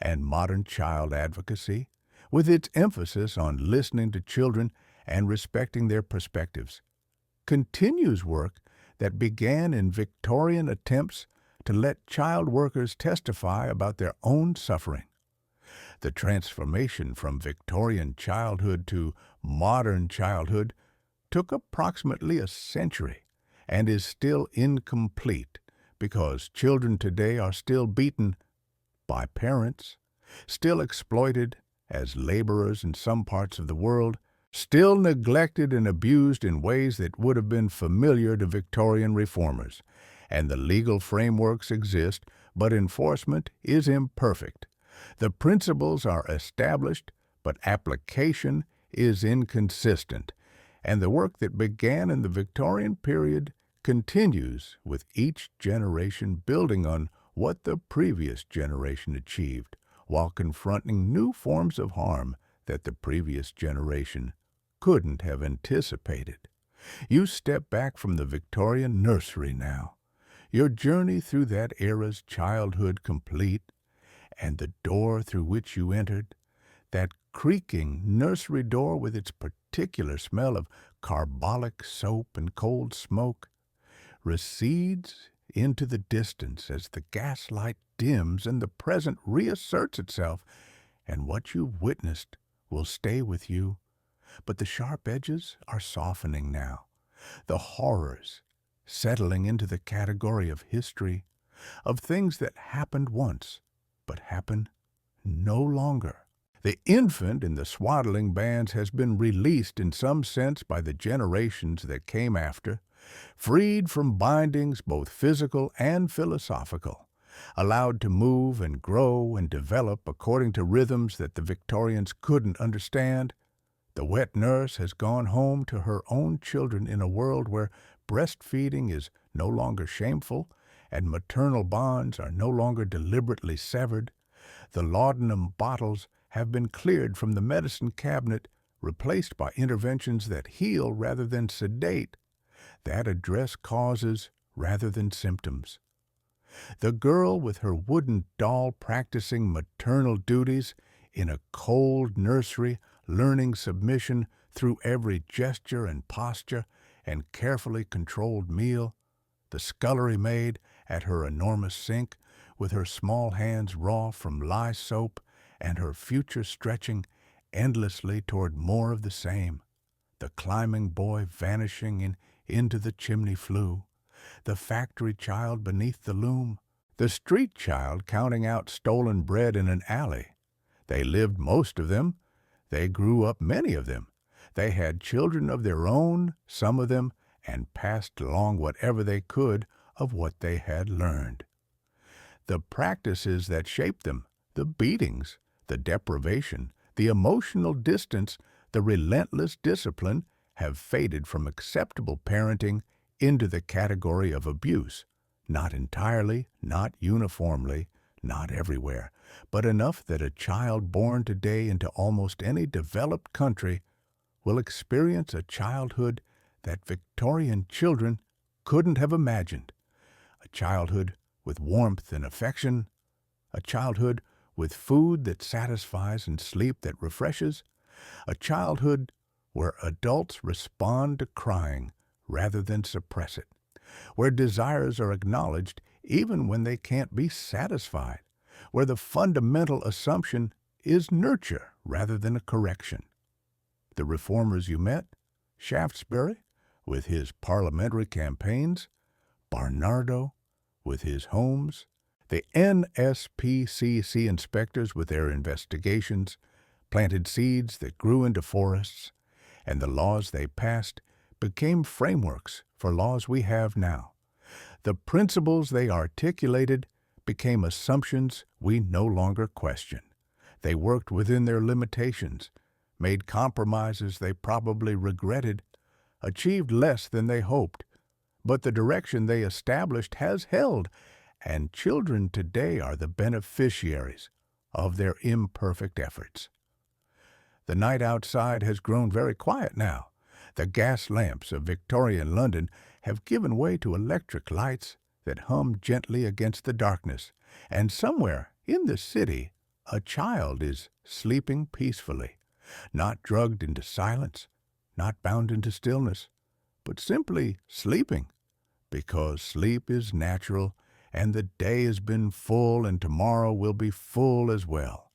and modern child advocacy, with its emphasis on listening to children and respecting their perspectives, continues work that began in Victorian attempts to let child workers testify about their own suffering. The transformation from Victorian childhood to modern childhood took approximately a century and is still incomplete because children today are still beaten by parents, still exploited as laborers in some parts of the world, still neglected and abused in ways that would have been familiar to Victorian reformers. And the legal frameworks exist, but enforcement is imperfect. The principles are established, but application is inconsistent. And the work that began in the Victorian period continues with each generation building on what the previous generation achieved, while confronting new forms of harm that the previous generation couldn't have anticipated. You step back from the Victorian nursery now, your journey through that era's childhood complete, and the door through which you entered, that creaking nursery door with its particular smell of carbolic soap and cold smoke, recedes into the distance as the gaslight dims and the present reasserts itself, and what you've witnessed will stay with you. But the sharp edges are softening now, the horrors settling into the category of history, of things that happened once, but happen no longer. The infant in the swaddling bands has been released in some sense by the generations that came after, freed from bindings both physical and philosophical, allowed to move and grow and develop according to rhythms that the Victorians couldn't understand. The wet nurse has gone home to her own children in a world where breastfeeding is no longer shameful and maternal bonds are no longer deliberately severed. The laudanum bottles have been cleared from the medicine cabinet, replaced by interventions that heal rather than sedate, that address causes rather than symptoms. The girl with her wooden doll practicing maternal duties in a cold nursery, learning submission through every gesture and posture and carefully controlled meal, the scullery maid at her enormous sink with her small hands raw from lye soap and her future stretching endlessly toward more of the same, the climbing boy vanishing into the chimney flue, the factory child beneath the loom, the street child counting out stolen bread in an alley. They lived, most of them. They grew up, many of them. They had children of their own, some of them, and passed along whatever they could of what they had learned. The practices that shaped them, the beatings, the deprivation, the emotional distance, the relentless discipline, have faded from acceptable parenting into the category of abuse, not entirely, not uniformly, Not everywhere, but enough that a child born today into almost any developed country will experience a childhood that Victorian children couldn't have imagined. A childhood with warmth and affection, a childhood with food that satisfies and sleep that refreshes, a childhood where adults respond to crying rather than suppress it, where desires are acknowledged even when they can't be satisfied, where the fundamental assumption is nurture rather than a correction. The reformers you met, Shaftesbury with his parliamentary campaigns, Barnardo with his homes, the NSPCC inspectors with their investigations, planted seeds that grew into forests, and the laws they passed became frameworks for laws we have now. The principles they articulated became assumptions we no longer question. They worked within their limitations, made compromises they probably regretted, achieved less than they hoped, but the direction they established has held, and children today are the beneficiaries of their imperfect efforts. The night outside has grown very quiet now. The gas lamps of Victorian London have given way to electric lights that hum gently against the darkness, and somewhere in the city a child is sleeping peacefully, not drugged into silence, not bound into stillness, but simply sleeping, because sleep is natural, and the day has been full, and tomorrow will be full as well.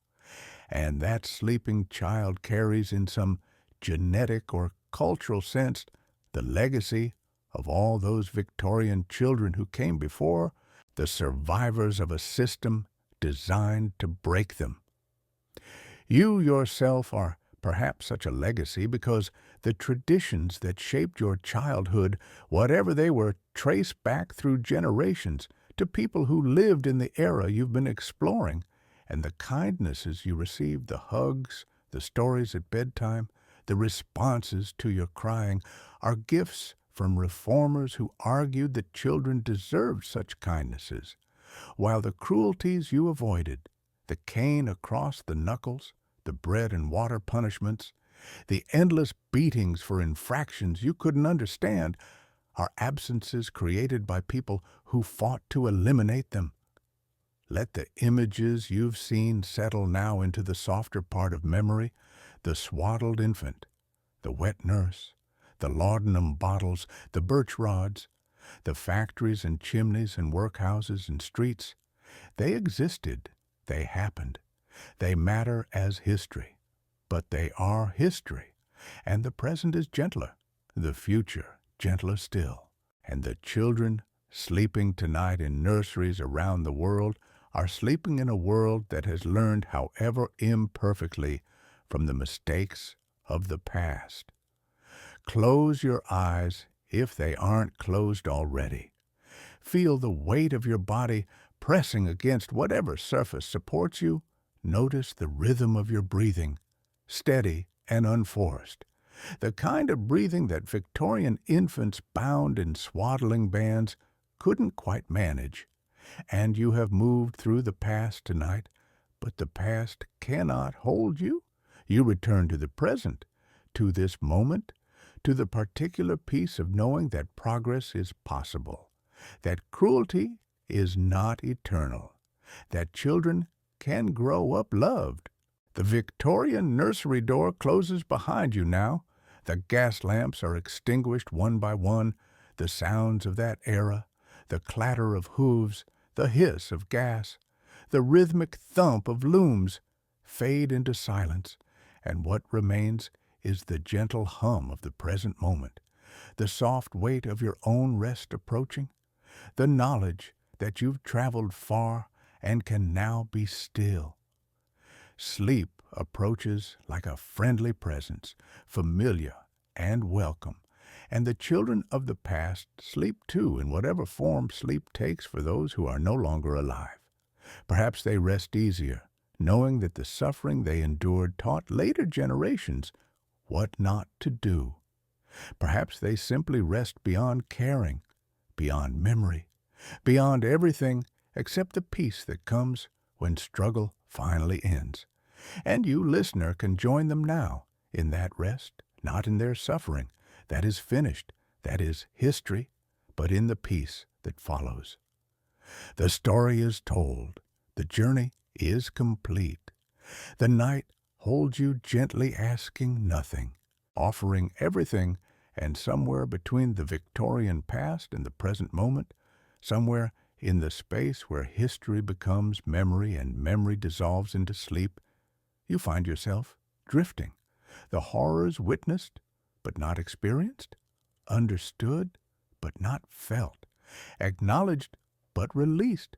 And that sleeping child carries in some genetic or cultural sense the legacy of all those Victorian children who came before, the survivors of a system designed to break them. You yourself are perhaps such a legacy because the traditions that shaped your childhood, whatever they were, trace back through generations to people who lived in the era you've been exploring, and the kindnesses you received, the hugs, the stories at bedtime, the responses to your crying, are gifts from reformers who argued that children deserved such kindnesses, while the cruelties you avoided, the cane across the knuckles, the bread and water punishments, the endless beatings for infractions you couldn't understand, are absences created by people who fought to eliminate them. Let the images you've seen settle now into the softer part of memory, the swaddled infant, the wet nurse, the laudanum bottles, the birch rods, the factories and chimneys and workhouses and streets. They existed, they happened, they matter as history, but they are history, and the present is gentler, the future gentler still, and the children sleeping tonight in nurseries around the world are sleeping in a world that has learned, however imperfectly, from the mistakes of the past. Close your eyes if they aren't closed already. Feel the weight of your body pressing against whatever surface supports you. Notice the rhythm of your breathing, steady and unforced. The kind of breathing that Victorian infants bound in swaddling bands couldn't quite manage. And you have moved through the past tonight, but the past cannot hold you. You return to the present, to this moment, to the particular peace of knowing that progress is possible, that cruelty is not eternal, that children can grow up loved. The Victorian nursery door closes behind you now. The gas lamps are extinguished one by one. The sounds of that era, the clatter of hooves, the hiss of gas, the rhythmic thump of looms fade into silence, and what remains is the gentle hum of the present moment, the soft weight of your own rest approaching, the knowledge that you've traveled far and can now be still. Sleep approaches like a friendly presence, familiar and welcome, and the children of the past sleep too in whatever form sleep takes for those who are no longer alive. Perhaps they rest easier, knowing that the suffering they endured taught later generations what not to do. Perhaps they simply rest beyond caring, beyond memory, beyond everything except the peace that comes when struggle finally ends. And you, listener, can join them now in that rest, not in their suffering. That is finished, that is history, but in the peace that follows. The story is told, the journey is complete. The night holds you gently asking nothing, offering everything, and somewhere between the Victorian past and the present moment, somewhere in the space where history becomes memory and memory dissolves into sleep, you find yourself drifting. The horrors witnessed, but not experienced, understood, but not felt, acknowledged, but released.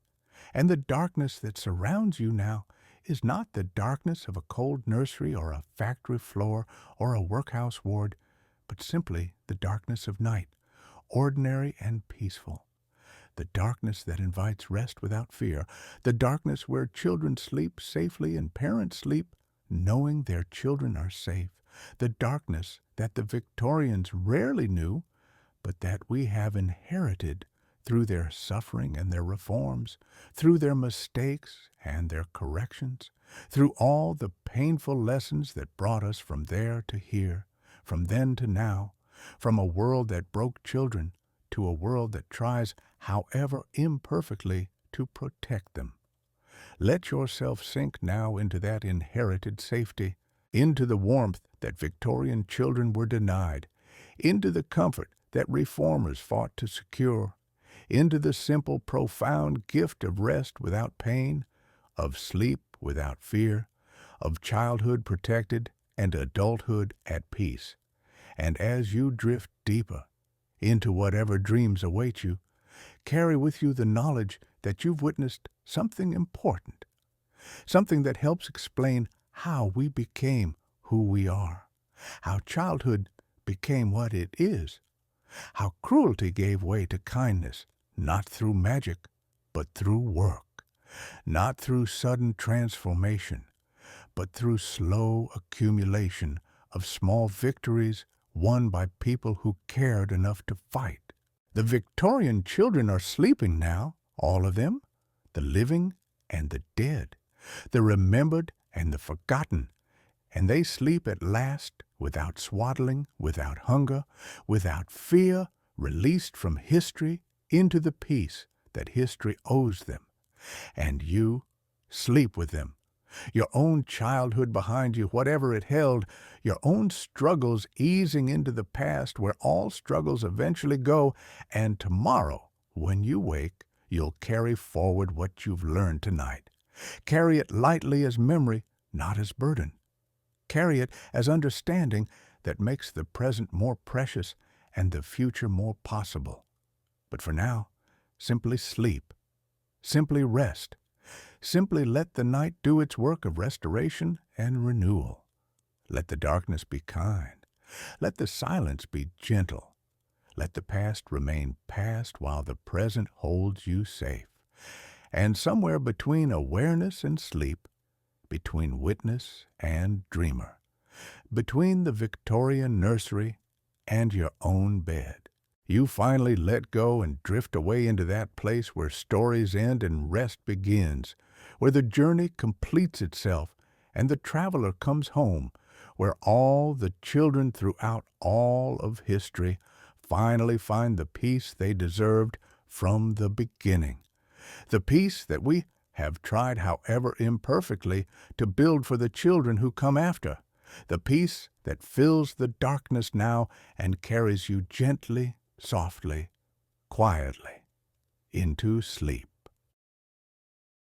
And the darkness that surrounds you now is not the darkness of a cold nursery or a factory floor or a workhouse ward, but simply the darkness of night, ordinary and peaceful. The darkness that invites rest without fear, the darkness where children sleep safely and parents sleep knowing their children are safe, the darkness that the Victorians rarely knew, but that we have inherited through their suffering and their reforms, through their mistakes and their corrections, through all the painful lessons that brought us from there to here, from then to now, from a world that broke children to a world that tries, however imperfectly, to protect them. Let yourself sink now into that inherited safety, into the warmth that Victorian children were denied, into the comfort that reformers fought to secure, into the simple, profound gift of rest without pain, of sleep without fear, of childhood protected and adulthood at peace. And as you drift deeper into whatever dreams await you, carry with you the knowledge that you've witnessed something important, something that helps explain how we became who we are, how childhood became what it is, how cruelty gave way to kindness, not through magic, but through work, not through sudden transformation, but through slow accumulation of small victories won by people who cared enough to fight. The Victorian children are sleeping now, all of them, the living and the dead, the remembered and the forgotten, and they sleep at last without swaddling, without hunger, without fear, released from history into the peace that history owes them. And you sleep with them, your own childhood behind you, whatever it held, your own struggles easing into the past where all struggles eventually go, and tomorrow, when you wake, you'll carry forward what you've learned tonight. Carry it lightly as memory, not as burden. Carry it as understanding that makes the present more precious and the future more possible. But for now, simply sleep, simply rest, simply let the night do its work of restoration and renewal. Let the darkness be kind. Let the silence be gentle. Let the past remain past while the present holds you safe. And somewhere between awareness and sleep, between witness and dreamer, between the Victorian nursery and your own bed, you finally let go and drift away into that place where stories end and rest begins, where the journey completes itself and the traveler comes home, where all the children throughout all of history finally find the peace they deserved from the beginning. The peace that we have tried, however imperfectly, to build for the children who come after. The peace that fills the darkness now and carries you gently, softly, quietly into sleep.